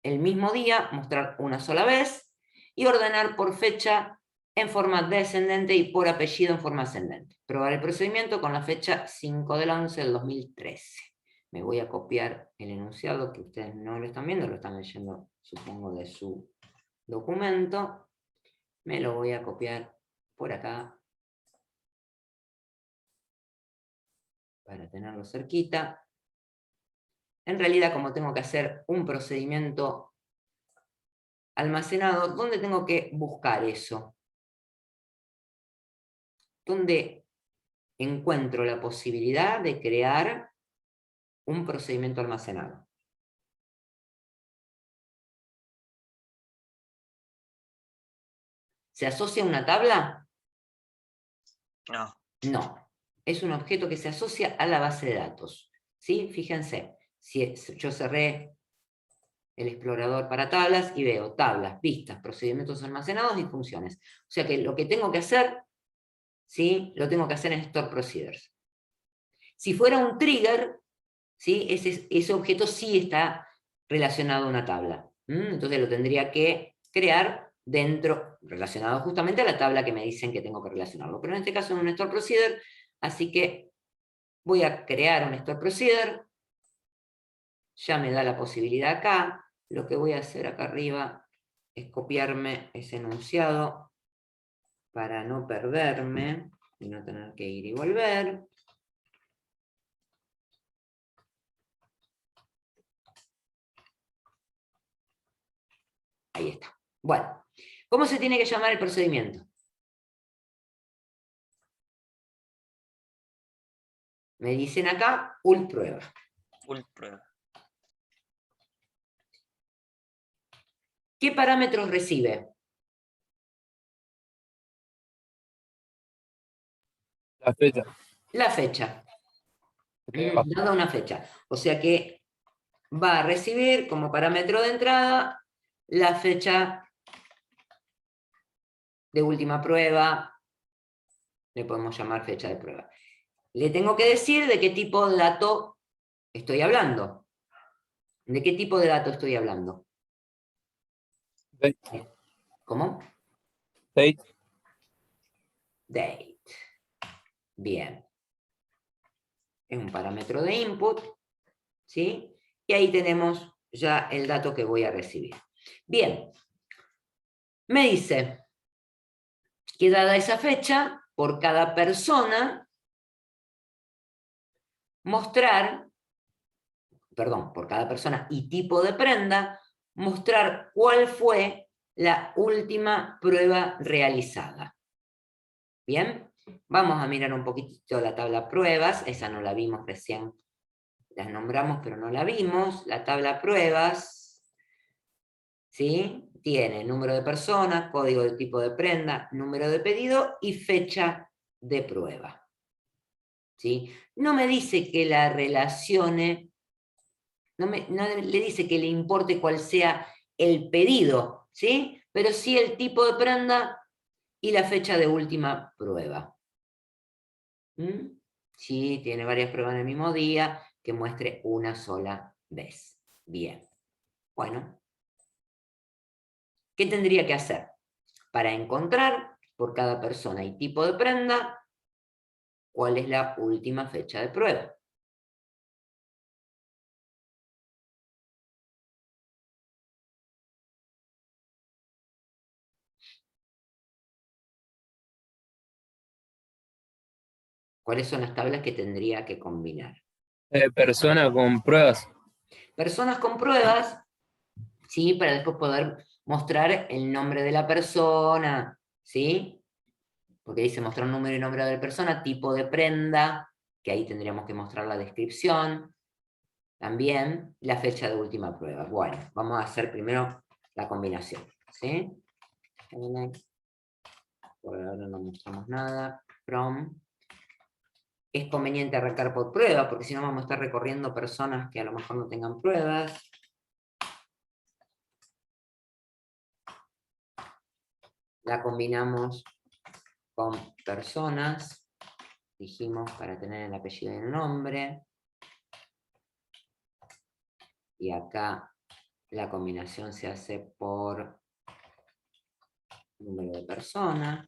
el mismo día, mostrar una sola vez, y ordenar por fecha en forma descendente y por apellido en forma ascendente. Probar el procedimiento con la fecha 5/11/2013. Me voy a copiar el enunciado, que ustedes no lo están viendo, lo están leyendo, supongo, de su documento. Me lo voy a copiar por acá para tenerlo cerquita. En realidad, como tengo que hacer un procedimiento almacenado, ¿dónde tengo que buscar eso? ¿Dónde encuentro la posibilidad de crear un procedimiento almacenado? ¿Se asocia a una tabla? No. No. Es un objeto que se asocia a la base de datos. ¿Sí? Fíjense, si yo cerré el explorador para tablas y veo tablas, vistas, procedimientos almacenados y funciones. O sea que lo que tengo que hacer, ¿sí? Lo tengo que hacer en Store Procedures. Si fuera un trigger, ¿sí? Ese objeto sí está relacionado a una tabla. Entonces lo tendría que crear dentro, relacionado justamente a la tabla que me dicen que tengo que relacionarlo. Pero en este caso es un Store Procedure, así que voy a crear un Store Procedure. Ya me da la posibilidad acá. Lo que voy a hacer acá arriba es copiarme ese enunciado para no perderme y no tener que ir y volver. Ahí está. Bueno, ¿cómo se tiene que llamar el procedimiento? Me dicen acá, ULPrueba. ULPrueba. ¿Qué parámetros recibe? La fecha. La fecha. Dada una fecha. O sea que va a recibir como parámetro de entrada la fecha de última prueba. Le podemos llamar fecha de prueba. Le tengo que decir de qué tipo de dato estoy hablando. ¿De qué tipo de dato estoy hablando? Date. ¿Cómo? Date. Date. Bien. Es un parámetro de input, ¿sí? Y ahí tenemos ya el dato que voy a recibir. Bien. Me dice que dada esa fecha, por cada persona, por cada persona y tipo de prenda, mostrar cuál fue la última prueba realizada. ¿Bien? Vamos a mirar un poquitito la tabla pruebas, esa no la vimos recién, las nombramos pero no la vimos. La tabla pruebas, ¿sí? Tiene número de personas, código de tipo de prenda, número de pedido y fecha de prueba. ¿Sí? No me dice que la relacione, no le dice que le importe cuál sea el pedido, ¿sí? Pero sí el tipo de prenda y la fecha de última prueba. Sí, tiene varias pruebas en el mismo día, que muestre una sola vez. Bien. Bueno. ¿Qué tendría que hacer? Para encontrar por cada persona y tipo de prenda, cuál es la última fecha de prueba. ¿Cuáles son las tablas que tendría que combinar? Persona con pruebas. Personas con pruebas, ¿sí? Para después poder mostrar el nombre de la persona, ¿sí? Porque dice mostrar número y nombre de la persona, tipo de prenda, que ahí tendríamos que mostrar la descripción, también la fecha de última prueba. Bueno, vamos a hacer primero la combinación, ¿sí? Por ahora no mostramos nada. From. Es conveniente arrancar por pruebas, porque si no vamos a estar recorriendo personas que a lo mejor no tengan pruebas. La combinamos con personas, dijimos, para tener el apellido y el nombre. Y acá la combinación se hace por número de personas.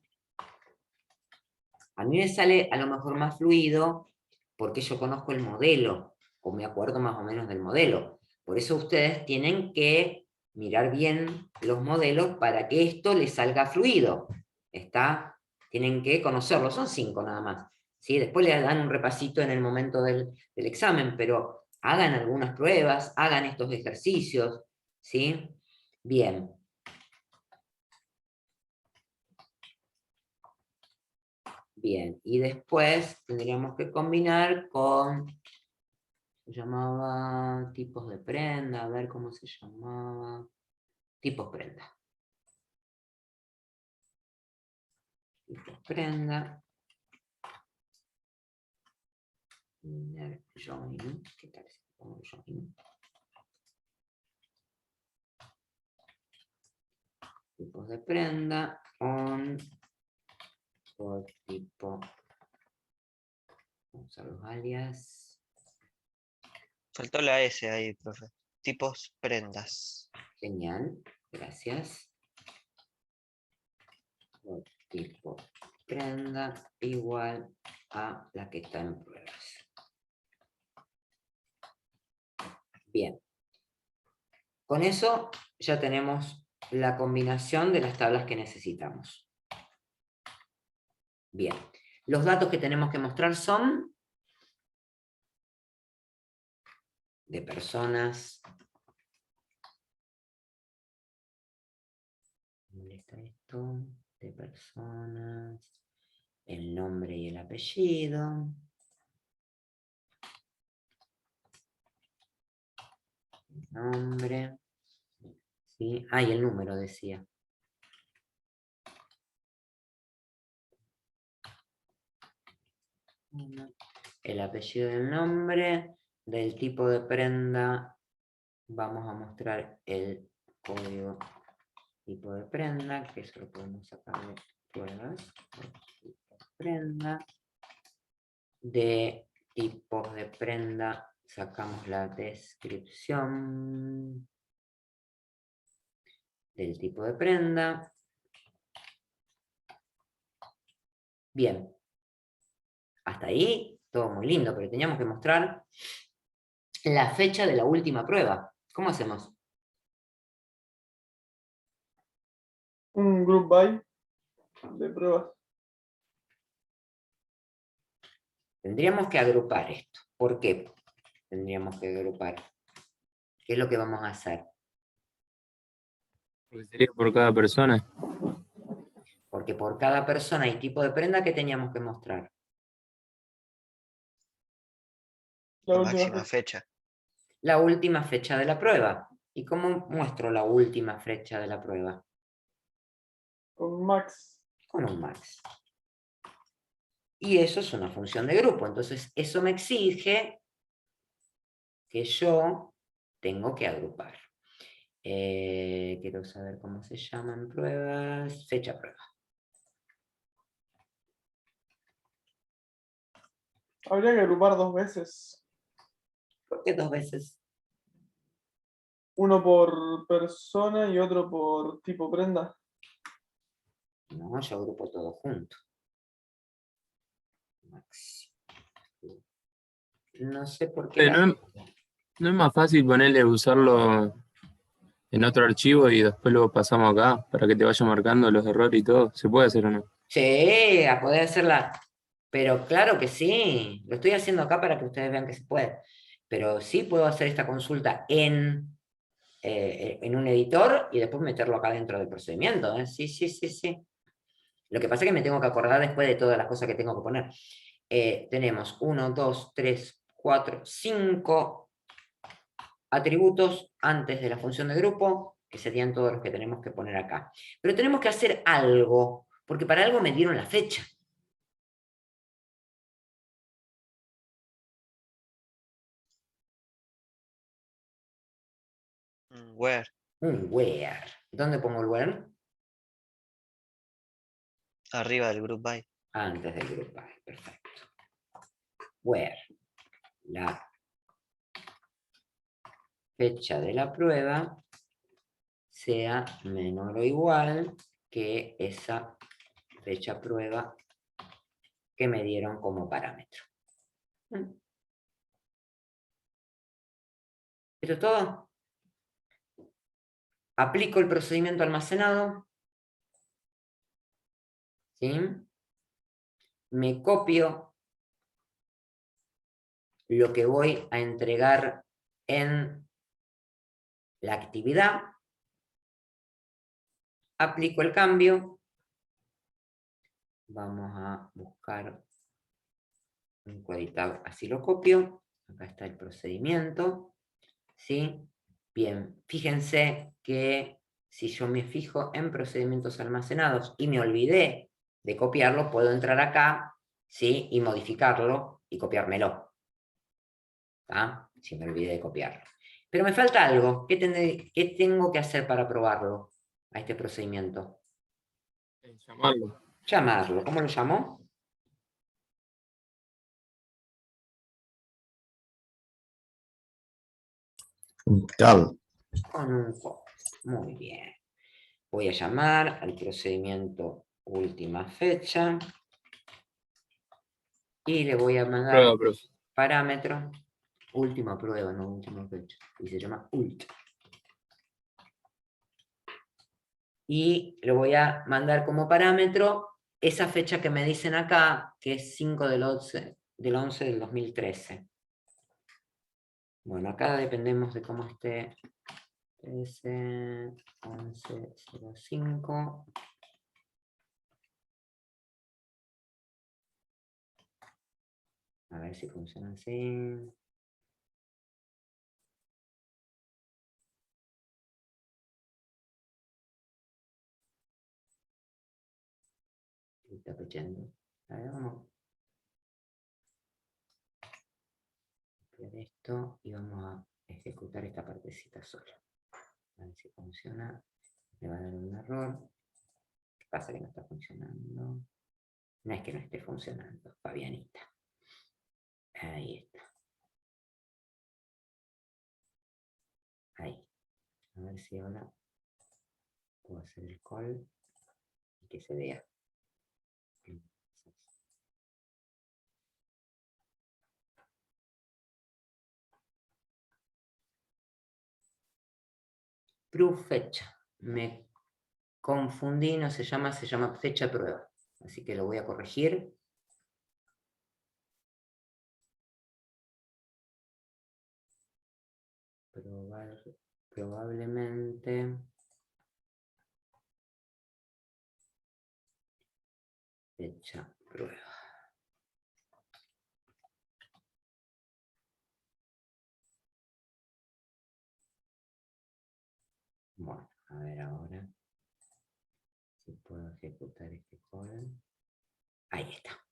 A mí me sale a lo mejor más fluido porque yo conozco el modelo, o me acuerdo más o menos del modelo. Por eso ustedes tienen que mirar bien los modelos para que esto les salga fluido. ¿Está? Tienen que conocerlo, son 5 nada más. ¿Sí? Después les dan un repasito en el momento del examen, pero hagan algunas pruebas, hagan estos ejercicios. ¿Sí? Bien. Bien, y después tendríamos que combinar con, se llamaba tipos de prenda, a ver cómo se llamaba, tipos prenda. Tipos prenda. Join, ¿qué tal si pongo join? Tipos de prenda, on, por tipo, vamos a los alias. Faltó la S ahí, profe. Tipos prendas. Genial, gracias. Por tipo prenda igual a la que está en pruebas. Bien. Con eso ya tenemos la combinación de las tablas que necesitamos. Bien. Los datos que tenemos que mostrar son de personas. ¿Dónde está esto? De personas. El nombre y el apellido. El nombre. ¿Sí? Ah, y el número decía. El apellido y el nombre. Del tipo de prenda vamos a mostrar el código tipo de prenda, que eso lo podemos sacar de pruebas. Prenda. De tipos de prenda sacamos la descripción del tipo de prenda. Bien. Hasta ahí, todo muy lindo, pero teníamos que mostrar la fecha de la última prueba. ¿Cómo hacemos? Un group by de pruebas. Tendríamos que agrupar esto. ¿Por qué tendríamos que agrupar? ¿Qué es lo que vamos a hacer? Porque sería por cada persona. Porque por cada persona y tipo de prenda que teníamos que mostrar. La La última máxima fecha. fecha. La última fecha de la prueba. ¿Y cómo muestro la última fecha de la prueba? Con max. Con un max. Y eso es una función de grupo. Entonces, eso me exige que yo tengo que agrupar. Quiero saber cómo se llaman pruebas. Fecha prueba. Habría que agrupar 2 veces. ¿Por qué 2 veces? Uno por persona y otro por tipo prenda. No, yo agrupo todo junto. Max. No sé por qué. ¿No es más fácil ponerle usarlo en otro archivo y después lo pasamos acá para que te vaya marcando los errores y todo? ¿Se puede hacer o no? Sí, a poder hacerla. Pero claro que sí. Lo estoy haciendo acá para que ustedes vean que se puede. Pero sí puedo hacer esta consulta en un editor y después meterlo acá dentro del procedimiento. Sí, sí, sí, sí. Lo que pasa es que me tengo que acordar después de todas las cosas que tengo que poner. Tenemos 1, 2, 3, 4, 5 atributos antes de la función de grupo, que serían todos los que tenemos que poner acá. Pero tenemos que hacer algo, porque para algo me dieron la fecha. Where. Un where. ¿Dónde pongo el where? Arriba del group by. Antes del group by. Perfecto. Where la fecha de la prueba sea menor o igual que esa fecha prueba que me dieron como parámetro. ¿Esto es todo? Aplico el procedimiento almacenado. ¿Sí? Me copio lo que voy a entregar en la actividad. Aplico el cambio. Vamos a buscar un Querytab, así lo copio. Acá está el procedimiento. ¿Sí? Bien, fíjense que si yo me fijo en procedimientos almacenados y me olvidé de copiarlo, puedo entrar acá, ¿sí? Y modificarlo y copiármelo. ¿Tá? Si me olvidé de copiarlo. Pero me falta algo. ¿Qué tengo que hacer para probarlo a este procedimiento? Llamarlo. Llamarlo. ¿Cómo lo llamo? Un cal. Con un call. Muy bien. Voy a llamar al procedimiento última fecha y le voy a mandar Prueba, profe. parámetro última prueba, no última fecha. Y se llama ult. Y le voy a mandar como parámetro esa fecha que me dicen acá, que es 5 del 11 del 2013. Bueno, acá dependemos de cómo esté 13, 11, 05. A ver si funciona así. Está pechando. A ver, vamos a copiar esto y vamos a ejecutar esta partecita sola. A ver si funciona. Le va a dar un error. ¿Qué pasa que no está funcionando? No es que no esté funcionando, Fabianita. Ahí está. A ver si ahora puedo hacer el call y que se vea. Proof fecha. Me confundí, no se llama fecha prueba. Así que lo voy a corregir. Probablemente fecha prueba. Bueno, a ver ahora si puedo ejecutar este call. Ahí está.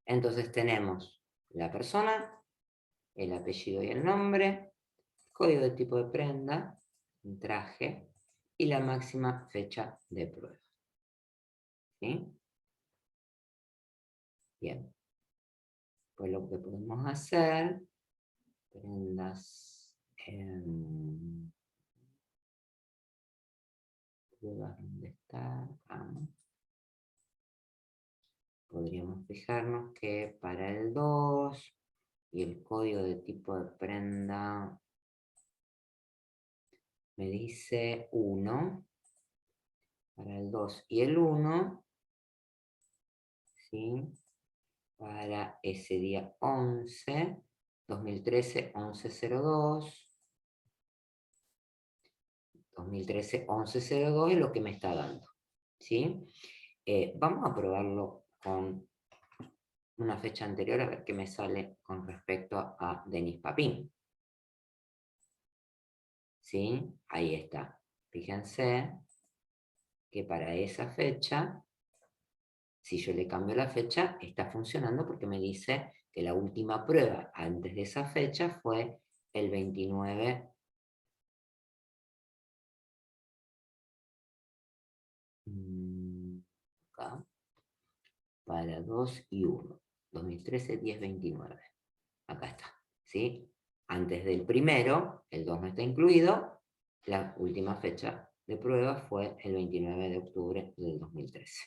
Entonces tenemos la persona, el apellido y el nombre, código de tipo de prenda, un traje y la máxima fecha de prueba. ¿Sí? Bien. Pues lo que podemos hacer, prendas, pruebas, ¿dónde está? Podríamos fijarnos que para el 2 y el código de tipo de prenda me dice 1, para el 2 y el 1, ¿sí? Para ese día 11, 2013, 1102, 2013, 1102 es lo que me está dando, ¿sí? Vamos a probarlo con una fecha anterior a ver qué me sale con respecto a Denis Papin. ¿Sí? Ahí está. Fíjense que para esa fecha, si yo le cambio la fecha, está funcionando porque me dice que la última prueba antes de esa fecha fue el 29 acá, para 2 y 1, 2013, 10-29. Acá está, ¿sí? Antes del primero, el 2 no está incluido, la última fecha de prueba fue el 29 de octubre del 2013.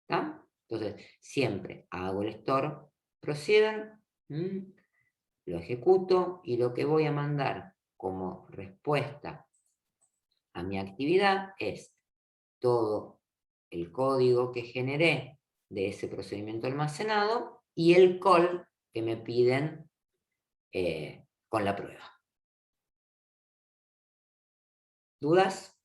¿Está? Entonces, siempre hago el store procedure, lo ejecuto y lo que voy a mandar como respuesta a mi actividad es todo el código que generé de ese procedimiento almacenado y el call que me piden con la prueba. ¿Dudas?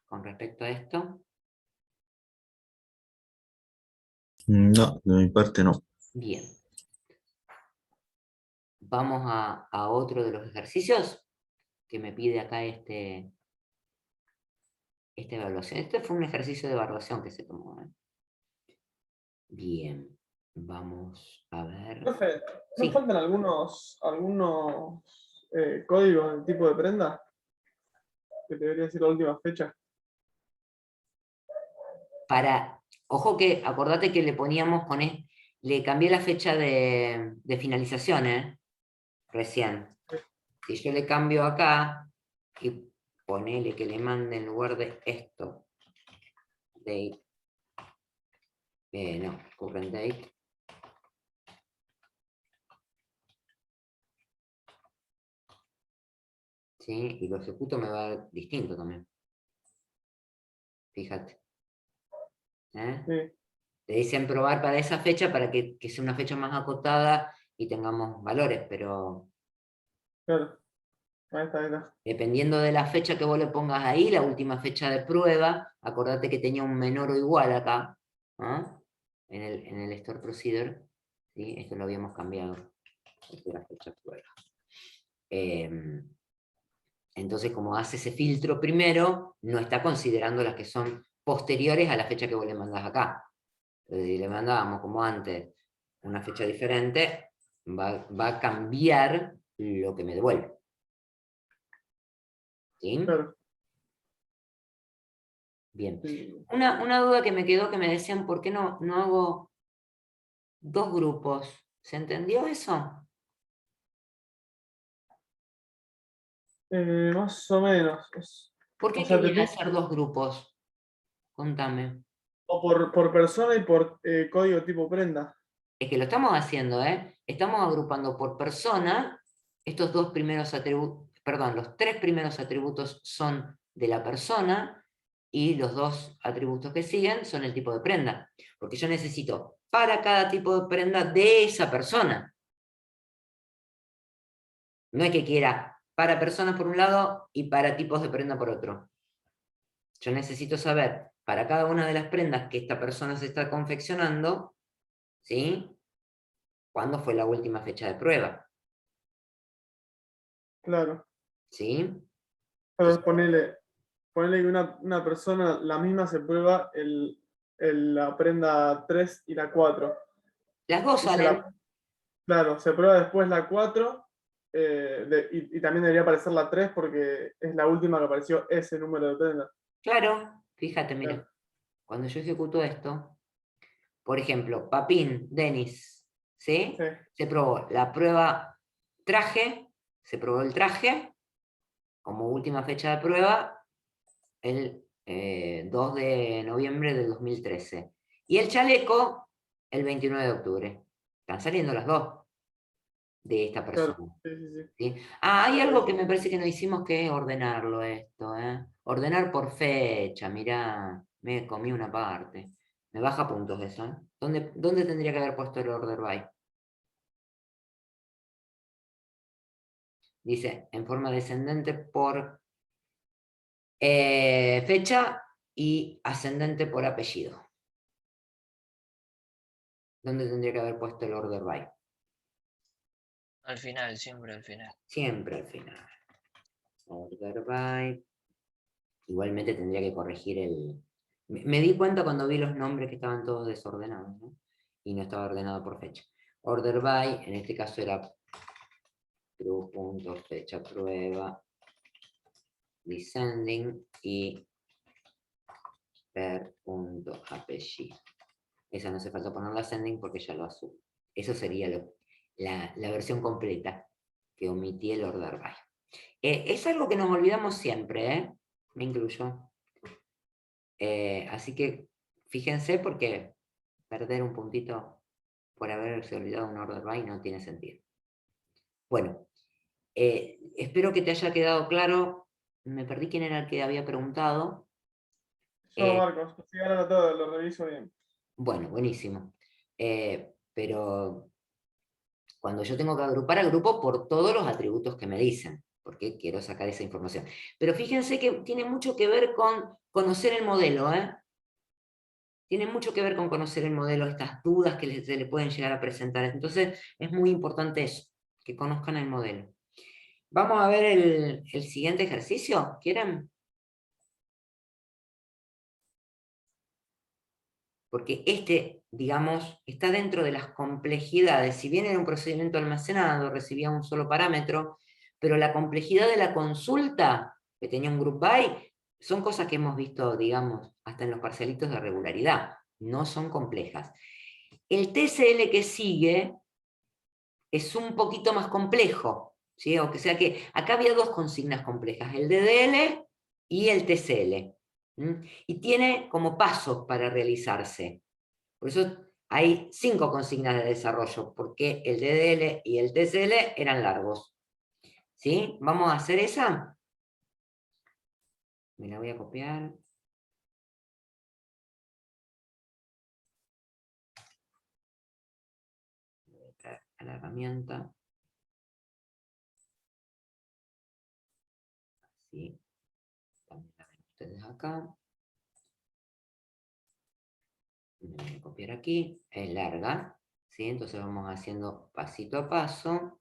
Con respecto a esto. No, de mi parte no. Bien. Vamos a otro de los ejercicios que me pide acá esta evaluación. Este fue un ejercicio de evaluación que se tomó. Bien. Vamos a ver. Profe, Sí. ¿nos faltan algunos códigos del tipo de prenda? Que debería decir la última fecha. Ojo que, acordate que le poníamos le cambié la fecha de finalización, recién. Si yo le cambio acá, y ponele que le mande en lugar de esto, date, no, current date, ¿sí? Y lo ejecuto me va a dar distinto también. Fíjate. Sí, Le dicen probar para esa fecha para que sea una fecha más acotada y tengamos valores, pero claro. Ahí está, ahí está. dependiendo de la fecha que vos le pongas ahí, la última fecha de prueba, acordate que tenía un menor o igual acá, ¿ah? en el store procedure, ¿sí? Esto lo habíamos cambiado, esta era la fecha de prueba. Entonces, como hace ese filtro primero, no está considerando las que son posteriores a la fecha que vos le mandás acá. Entonces, si le mandábamos como antes una fecha diferente, va a cambiar lo que me devuelve. ¿Sí? Claro. Bien. Sí. Una duda que me quedó, que me decían, ¿por qué no hago 2 grupos? ¿Se entendió eso? Más o menos. ¿Por qué O sea, te querían pide hacer 2 grupos? Contame. o por persona y por código tipo prenda. Es que lo estamos haciendo, ¿eh? Estamos agrupando por persona estos 2 primeros atributos, perdón, los 3 primeros atributos son de la persona y los 2 atributos que siguen son el tipo de prenda. Porque yo necesito para cada tipo de prenda de esa persona. No es que quiera para personas por un lado y para tipos de prenda por otro. Yo necesito saber para cada una de las prendas que esta persona se está confeccionando, ¿sí? ¿Cuándo fue la última fecha de prueba? Claro. ¿Sí? Pero ponele que una persona, la misma se prueba la prenda 3 y la 4. Las dos Y salen. claro, se prueba después la 4 y también debería aparecer la 3 porque es la última que apareció ese número de prenda. Claro, fíjate, mira. Claro. Cuando yo ejecuto esto, por ejemplo, Papín, Denis, ¿sí? Sí, Se probó la prueba traje, se probó el traje, como última fecha de prueba, el 2 de noviembre del 2013. Y el chaleco, el 29 de octubre. Están saliendo las dos de esta claro. persona. Sí, sí, sí. ¿Sí? Ah, hay algo que me parece que no hicimos, que es ordenarlo esto, ¿eh? Ordenar por fecha, mirá, me comí una parte. Me baja puntos eso, ¿eh? ¿Dónde tendría que haber puesto el order by? Dice, en forma descendente por fecha y ascendente por apellido. ¿Dónde tendría que haber puesto el order by? Al final, siempre al final. Siempre al final. Order by. Igualmente tendría que corregir el... Me di cuenta cuando vi los nombres que estaban todos desordenados, ¿no? Y no estaba ordenado por fecha. Order by, en este caso era fecha prueba, descending y per.apellido. Esa no hace falta ponerla ascending porque ya lo asumo. Eso sería la versión completa, que omití el order by. Es algo que nos olvidamos siempre, ¿eh? Me incluyo. Así que fíjense, porque perder un puntito por haberse olvidado un order by no tiene sentido. Bueno, espero que te haya quedado claro. Me perdí quién era el que había preguntado. Yo, Marcos, sí, ahora todo, lo reviso bien. Bueno, buenísimo. Pero cuando yo tengo que agrupar, agrupo por todos los atributos que me dicen, porque quiero sacar esa información. Pero fíjense que tiene mucho que ver con conocer el modelo, ¿eh? Tiene mucho que ver con conocer el modelo, estas dudas que se le pueden llegar a presentar. Entonces, es muy importante eso, que conozcan el modelo. Vamos a ver el siguiente ejercicio, ¿quieren? Porque este, digamos, está dentro de las complejidades. Si bien era un procedimiento almacenado, recibía un solo parámetro, pero la complejidad de la consulta, que tenía un group by, son cosas que hemos visto, digamos, hasta en los parcialitos de regularidad. No son complejas. El TCL que sigue es un poquito más complejo, ¿sí? O sea que acá había 2 consignas complejas, el DDL y el TCL. Y tiene como pasos para realizarse. Por eso hay 5 consignas de desarrollo, porque el DDL y el TCL eran largos. ¿Sí? ¿Vamos a hacer esa? Me la voy a copiar. Voy a traer a la herramienta. Así. También la ven ustedes acá. Me voy a copiar aquí. Es larga. ¿Sí? Entonces vamos haciendo pasito a paso.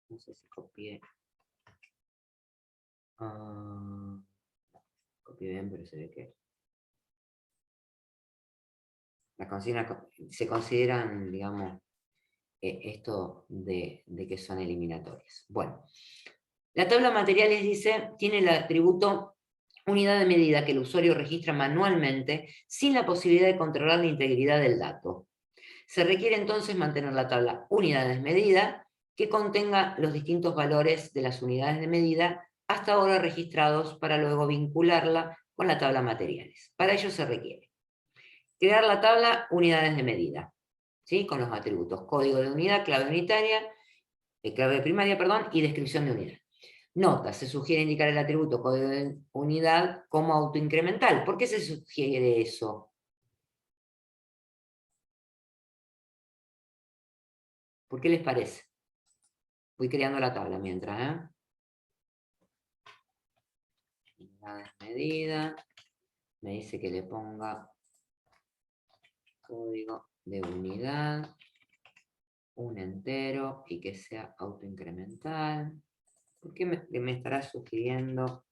No sé si copié. Copié bien, pero se ve que las consignas se consideran, digamos, esto de que son eliminatorias. Bueno, la tabla materiales dice, tiene el atributo unidad de medida que el usuario registra manualmente sin la posibilidad de controlar la integridad del dato. Se requiere entonces mantener la tabla unidades de medida que contenga los distintos valores de las unidades de medida hasta ahora registrados para luego vincularla con la tabla materiales. Para ello se requiere crear la tabla unidades de medida, ¿sí? Con los atributos código de unidad, clave unitaria, clave primaria, perdón, y descripción de unidad. Nota, se sugiere indicar el atributo código de unidad como autoincremental. ¿Por qué se sugiere eso? ¿Por qué les parece? Voy creando la tabla mientras, Unidades medida. Me dice que le ponga código de unidad, un entero y que sea autoincremental. ¿Por qué me estará sugiriendo?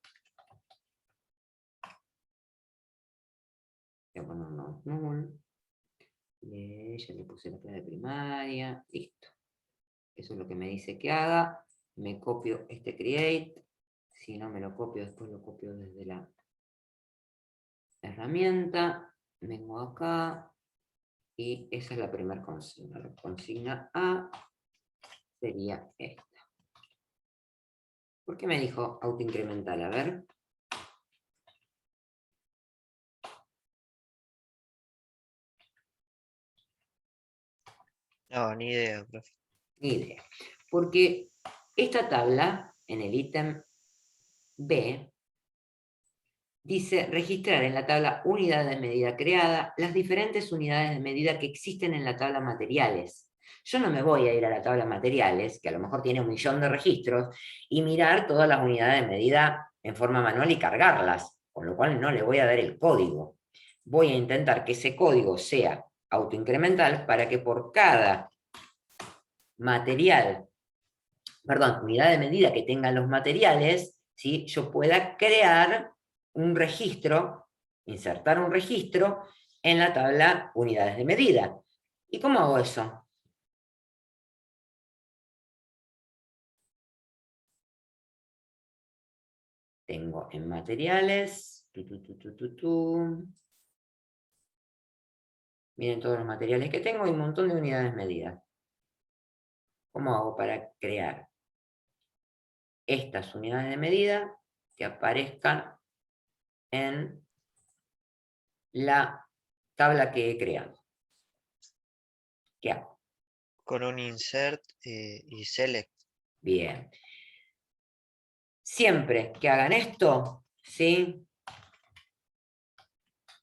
Voy a poner no null. Ya le puse la clave primaria. Listo. Eso es lo que me dice que haga. Me copio este create. Si no me lo copio, después lo copio desde la herramienta. Vengo acá. Y esa es la primera consigna. La consigna A sería esta. ¿Por qué me dijo autoincremental? A ver. No, ni idea, profe. Ni idea. Porque esta tabla, en el ítem B, dice registrar en la tabla unidad de medida creada las diferentes unidades de medida que existen en la tabla materiales. Yo no me voy a ir a la tabla materiales, que a lo mejor tiene 1 millón de registros, y mirar todas las unidades de medida en forma manual y cargarlas, con lo cual no le voy a dar el código. Voy a intentar que ese código sea autoincremental para que por cada material, perdón, unidad de medida que tengan los materiales, ¿sí? Yo pueda crear un registro, insertar un registro en la tabla unidades de medida. ¿Y cómo hago eso? Tengo en materiales, miren todos los materiales que tengo y un montón de unidades medidas. ¿Cómo hago para crear estas unidades de medida que aparezcan en la tabla que he creado? ¿Qué hago? Con un insert y select. Bien. Siempre que hagan esto, ¿sí?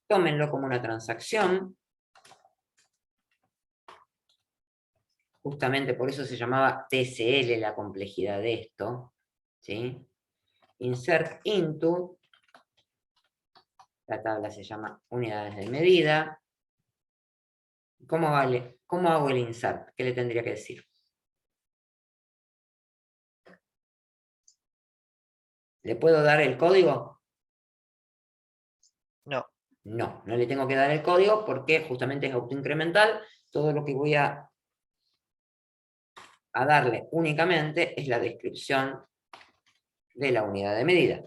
Tómenlo como una transacción. Justamente por eso se llamaba TSL la complejidad de esto, ¿sí? Insert into, la tabla se llama unidades de medida. ¿Cómo hago el insert? ¿Qué le tendría que decir? ¿Le puedo dar el código? No, No, no le tengo que dar el código porque justamente es autoincremental. Todo lo que voy a darle únicamente es la descripción de la unidad de medida.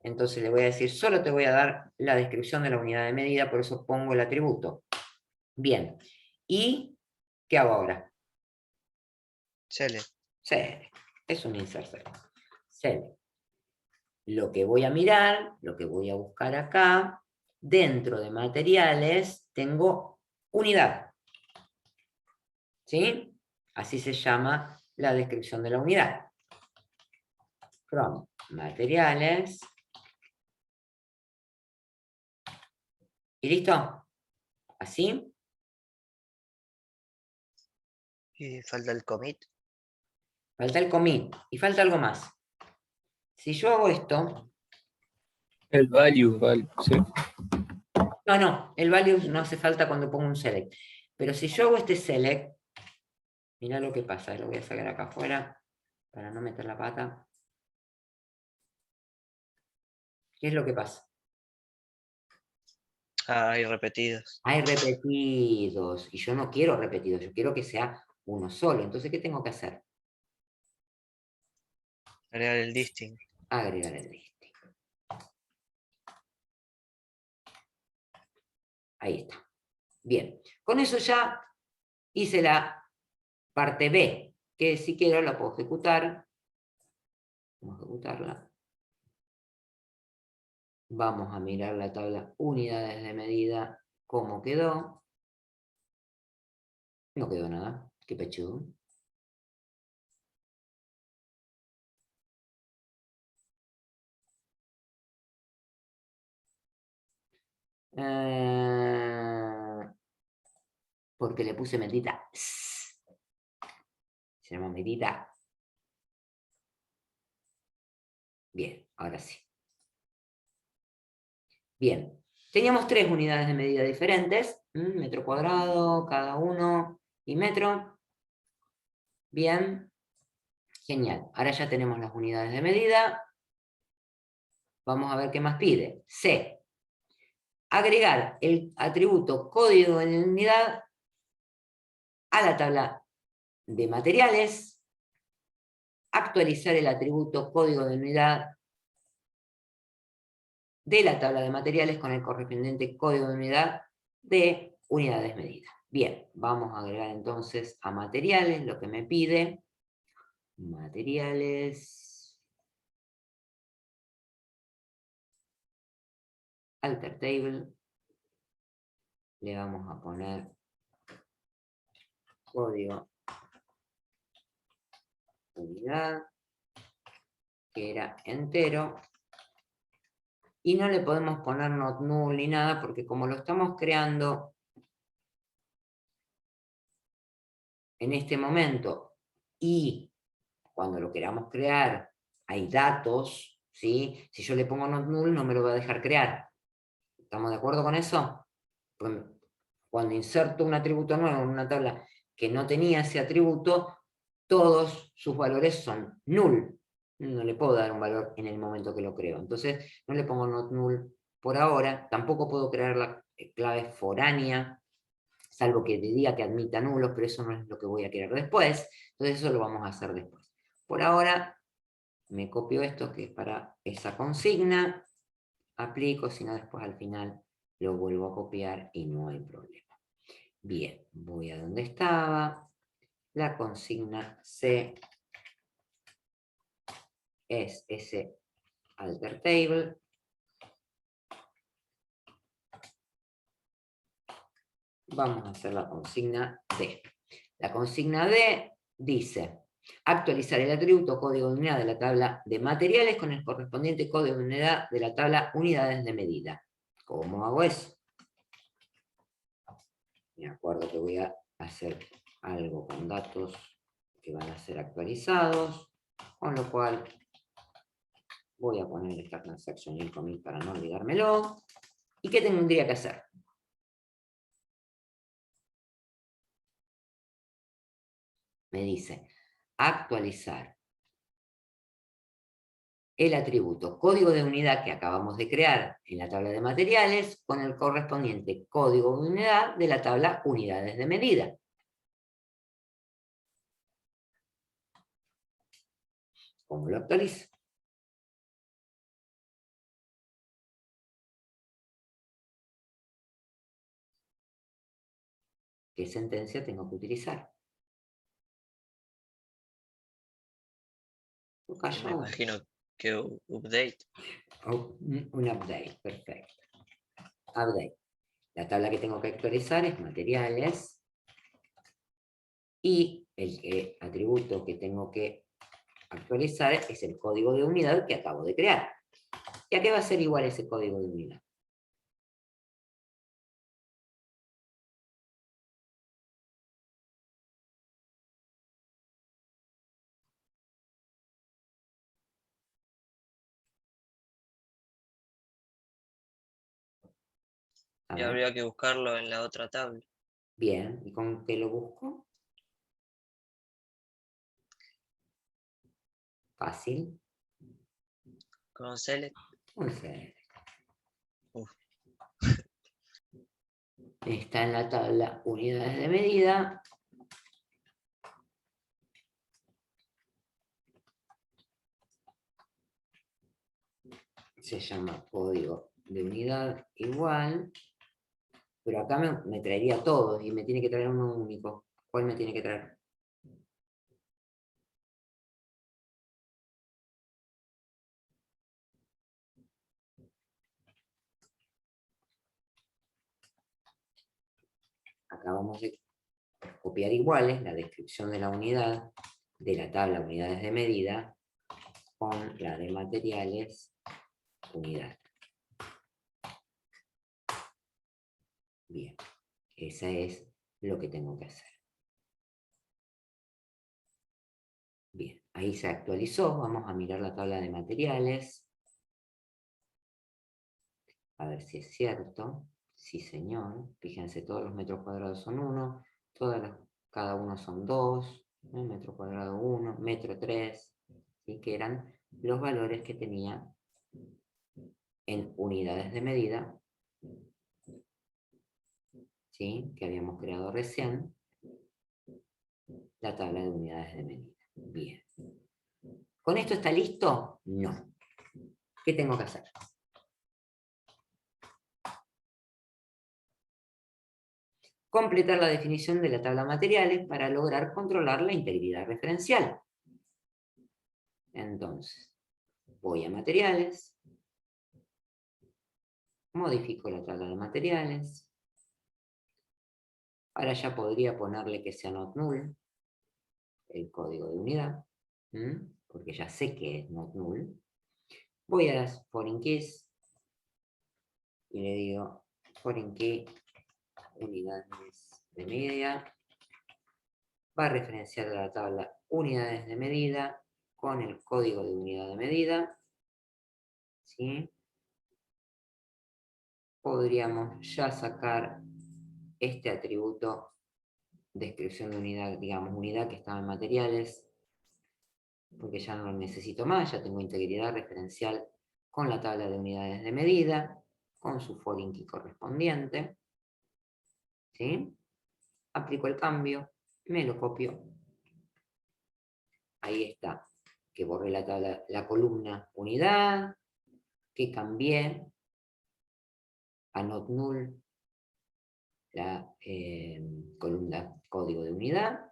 Entonces le voy a decir, solo te voy a dar la descripción de la unidad de medida, por eso pongo el atributo. Bien. ¿Y qué hago ahora? select. Select. Es un insert select. Select. Lo que voy a mirar, lo que voy a buscar acá, dentro de materiales, tengo unidad. ¿Sí? Así se llama la descripción de la unidad. From materiales. ¿Y listo? ¿Así? Y falta el commit. Falta el commit. Y falta algo más. Si yo hago esto... El value, ¿sí? No, el value no hace falta cuando pongo un select. Pero si yo hago este select, mirá lo que pasa. Lo voy a sacar acá afuera para no meter la pata. ¿Qué es lo que pasa? Ah, hay repetidos. Hay repetidos. Y yo no quiero repetidos. Yo quiero que sea uno solo. Entonces, ¿qué tengo que hacer? Agregar el distinct. Agregar el listing. Ahí está. Bien, con eso ya hice la parte B, que si quiero la puedo ejecutar. Vamos a ejecutarla. Vamos a mirar la tabla unidades de medida, cómo quedó. No quedó nada, qué pechudo. Porque le puse medida. Se llama medida. Bien, ahora sí. Bien, teníamos 3 unidades de medida diferentes, metro cuadrado, cada uno, y metro. Bien, genial. Ahora ya tenemos las unidades de medida. Vamos a ver qué más pide. C. Agregar el atributo código de unidad a la tabla de materiales. Actualizar el atributo código de unidad de la tabla de materiales con el correspondiente código de unidad de unidades medidas. Bien, vamos a agregar entonces a materiales lo que me pide. Materiales. Alter table. Le vamos a poner código unidad, que era entero. Y no le podemos poner not null ni nada, porque como lo estamos creando en este momento, y cuando lo queramos crear hay datos, ¿sí? Si yo le pongo not null no me lo va a dejar crear. ¿Estamos de acuerdo con eso? Cuando inserto un atributo nuevo en una tabla que no tenía ese atributo, todos sus valores son null. No le puedo dar un valor en el momento que lo creo. Entonces, no le pongo not null por ahora. Tampoco puedo crear la clave foránea, salvo que te diga que admita nulos, pero eso no es lo que voy a querer después. Entonces, eso lo vamos a hacer después. Por ahora, me copio esto que es para esa consigna, aplico, si no después al final lo vuelvo a copiar y no hay problema. Bien, voy a donde estaba. La consigna C es ese alter table. Vamos a hacer la consigna D. La consigna D dice: actualizar el atributo código de unidad de la tabla de materiales con el correspondiente código de unidad de la tabla unidades de medida. ¿Cómo hago eso? Me acuerdo que voy a hacer algo con datos que van a ser actualizados, con lo cual voy a poner esta transacción incoming para no olvidármelo. ¿Y qué tendría que hacer? Me dice actualizar el atributo código de unidad que acabamos de crear en la tabla de materiales con el correspondiente código de unidad de la tabla unidades de medida. ¿Cómo lo actualizo? ¿Qué sentencia tengo que utilizar? Me imagino que update. Un update, perfecto. Update. La tabla que tengo que actualizar es materiales y el atributo que tengo que actualizar es el código de unidad que acabo de crear. ¿Y a qué va a ser igual ese código de unidad? A Y ver. habría que buscarlo en la otra tabla. Bien, ¿y con qué lo busco? Fácil. Con select. Un select. Uf. Está en la tabla unidades de medida. se llama código de unidad igual, pero acá me traería todos y me tiene que traer uno único. ¿Cuál me tiene que traer? Acabamos de copiar iguales la descripción de la unidad de la tabla unidades de medida con la de materiales unidad. Bien, esa es lo que tengo que hacer. Bien, ahí se actualizó. Vamos a mirar la tabla de materiales. A ver si es cierto. Sí, señor. Fíjense, todos los metros cuadrados son 1, cada uno son 2, metro cuadrado 1, metro 3, ¿sí? Que eran los valores que tenía en unidades de medida, ¿sí? Que habíamos creado recién, la tabla de unidades de medida. Bien. ¿Con esto está listo? No. ¿Qué tengo que hacer? Completar la definición de la tabla materiales para lograr controlar la integridad referencial. Entonces, voy a materiales, modifico la tabla de materiales. Ahora ya podría ponerle que sea not null, el código de unidad, porque ya sé que es not null. Voy a las foreign keys y le digo foreign key unidades de medida. Va a referenciar a la tabla unidades de medida con el código de unidad de medida. ¿Sí? Podríamos ya sacar este atributo descripción de unidad, digamos, unidad que estaba en materiales, porque ya no lo necesito más, ya tengo integridad referencial con la tabla de unidades de medida, con su foreign key correspondiente. ¿Sí? Aplico el cambio, me lo copio. Ahí está, que borré la tabla, la columna unidad, que cambié a not null la columna código de unidad,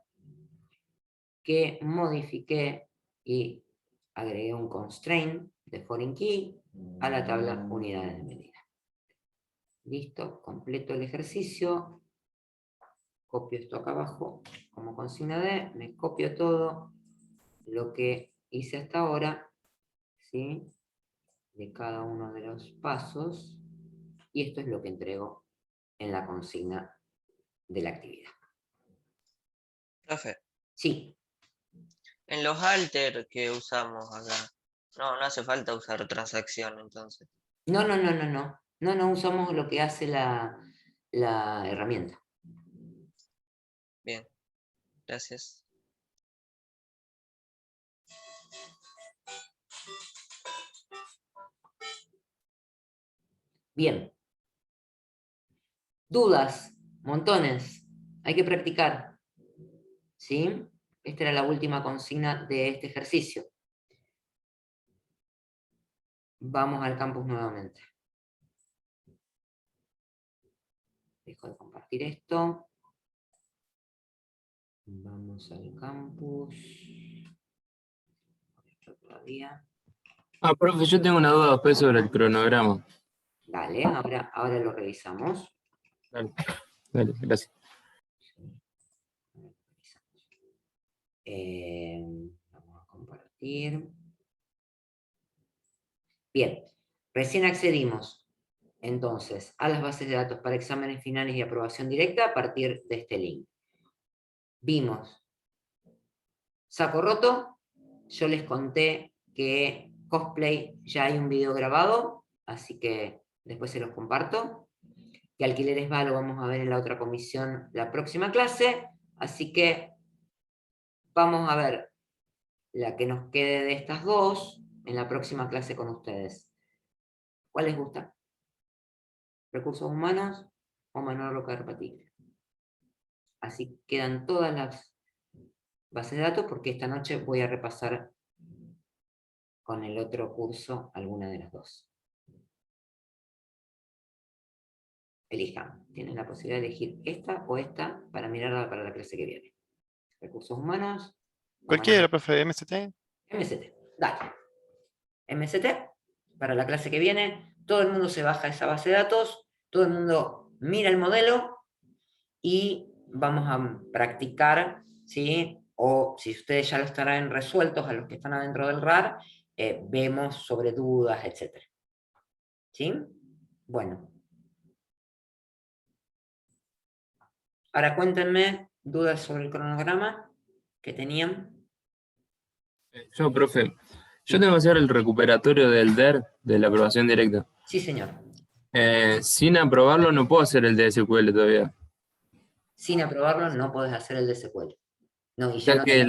que modifiqué y agregué un constraint de foreign key a la tabla unidades de medida. Listo, completo el ejercicio. Copio esto acá abajo como consigna D, me copio todo lo que hice hasta ahora, ¿sí? De cada uno de los pasos, y esto es lo que entrego en la consigna de la actividad. Profe, Sí, en los alter que usamos acá, no hace falta usar transacción entonces. no usamos lo que hace la herramienta. Bien, gracias. Bien. Dudas, montones. Hay que practicar. ¿Sí? Esta era la última consigna de este ejercicio. Vamos al campus nuevamente. Dejo de compartir esto. Vamos al campus. Todavía. Profe, yo tengo una duda después sobre el cronograma. Dale, ahora lo revisamos. Dale, dale, gracias. Vamos a compartir. Bien, recién accedimos entonces a las bases de datos para exámenes finales y aprobación directa a partir de este link. Vimos saco roto. Yo les conté que cosplay ya hay un video grabado, así que después se los comparto. Que alquileres va lo vamos a ver en la otra comisión la próxima clase, así que vamos a ver la que nos quede de estas dos en la próxima clase con ustedes. ¿Cuál les gusta? ¿Recursos humanos o manual locorepartible? Así quedan todas las bases de datos, porque esta noche voy a repasar con el otro curso alguna de las dos. elijan. Tienen la posibilidad de elegir esta o esta para mirarla para la clase que viene. Recursos humanos. Cualquiera, profe, MST. MST, dale. MST, para la clase que viene, todo el mundo se baja esa base de datos, todo el mundo mira el modelo y vamos a practicar, ¿sí? O si ustedes ya lo estarán resueltos a los que están adentro del RAR, vemos sobre dudas, etc. ¿Sí? Bueno. Ahora cuéntenme dudas sobre el cronograma que tenían. Yo, profe, yo tengo que hacer el recuperatorio del DER, de la aprobación directa. Sí, señor. Sin aprobarlo no puedo hacer el de SQL todavía. Sin aprobarlo no podés hacer el de SQL. No, y O ya sea no que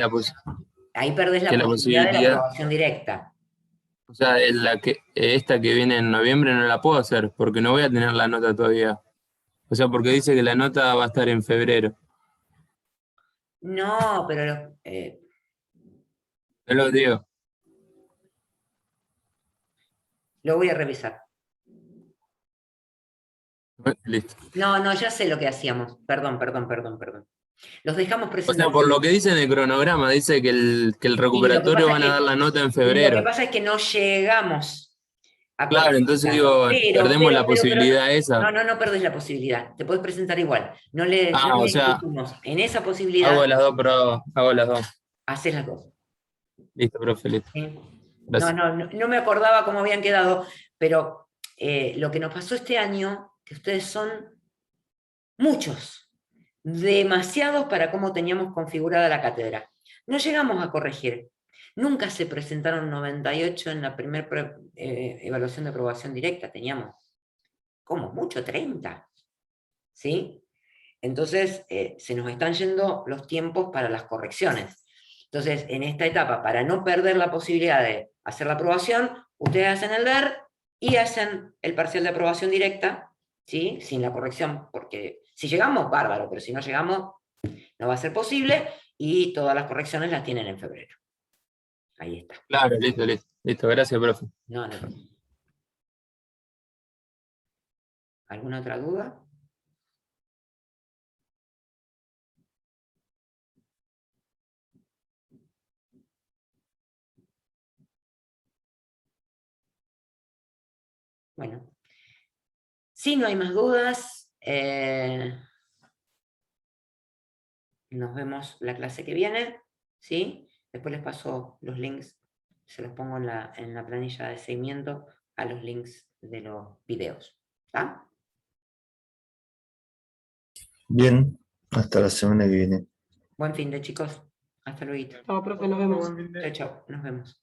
ahí perdés la que la posibilidad de la posibilidad, aprobación directa. o sea, esta que viene en noviembre no la puedo hacer porque no voy a tener la nota todavía. O sea, porque dice que la nota va a estar en febrero. No, pero Te lo digo. lo voy a revisar. Listo. No, ya sé lo que hacíamos. Perdón. Los dejamos O presentar. sea, por lo que dice en el cronograma, dice que el Y lo que recuperatorio pasa van a es dar la nota en Lo que febrero. pasa es que no llegamos a Claro, entonces digo, perdemos la posibilidad esa. No perdés la posibilidad. Te puedes presentar igual. No le O sea, discutimos. En esa posibilidad, hago las dos, pero hago las dos. haces las dos. Listo, profe, listo. ¿Sí? Gracias. No me acordaba cómo habían quedado, pero lo que nos pasó este año, que ustedes son muchos, demasiados para cómo teníamos configurada la cátedra. No llegamos a corregir. Nunca se presentaron 98 en la primera evaluación de aprobación directa. Teníamos, como mucho, 30. ¿Sí? Entonces, se nos están yendo los tiempos para las correcciones. Entonces, en esta etapa, para no perder la posibilidad de hacer la aprobación, ustedes hacen el DER y hacen el parcial de aprobación directa, ¿sí? Sin la corrección, porque si llegamos, bárbaro, pero si no llegamos, no va a ser posible, y todas las correcciones las tienen en febrero. Ahí está. Claro, listo. Listo, gracias, profe. No. ¿Alguna otra duda? Bueno, si no hay más dudas, nos vemos la clase que viene, ¿sí? Después les paso los links, se los pongo en la planilla de seguimiento a los links de los videos. ¿Está? Bien, hasta la semana que viene. Buen fin de, chicos. Hasta luego. Chao, profe, nos vemos. Buen fin de- Chao, nos vemos.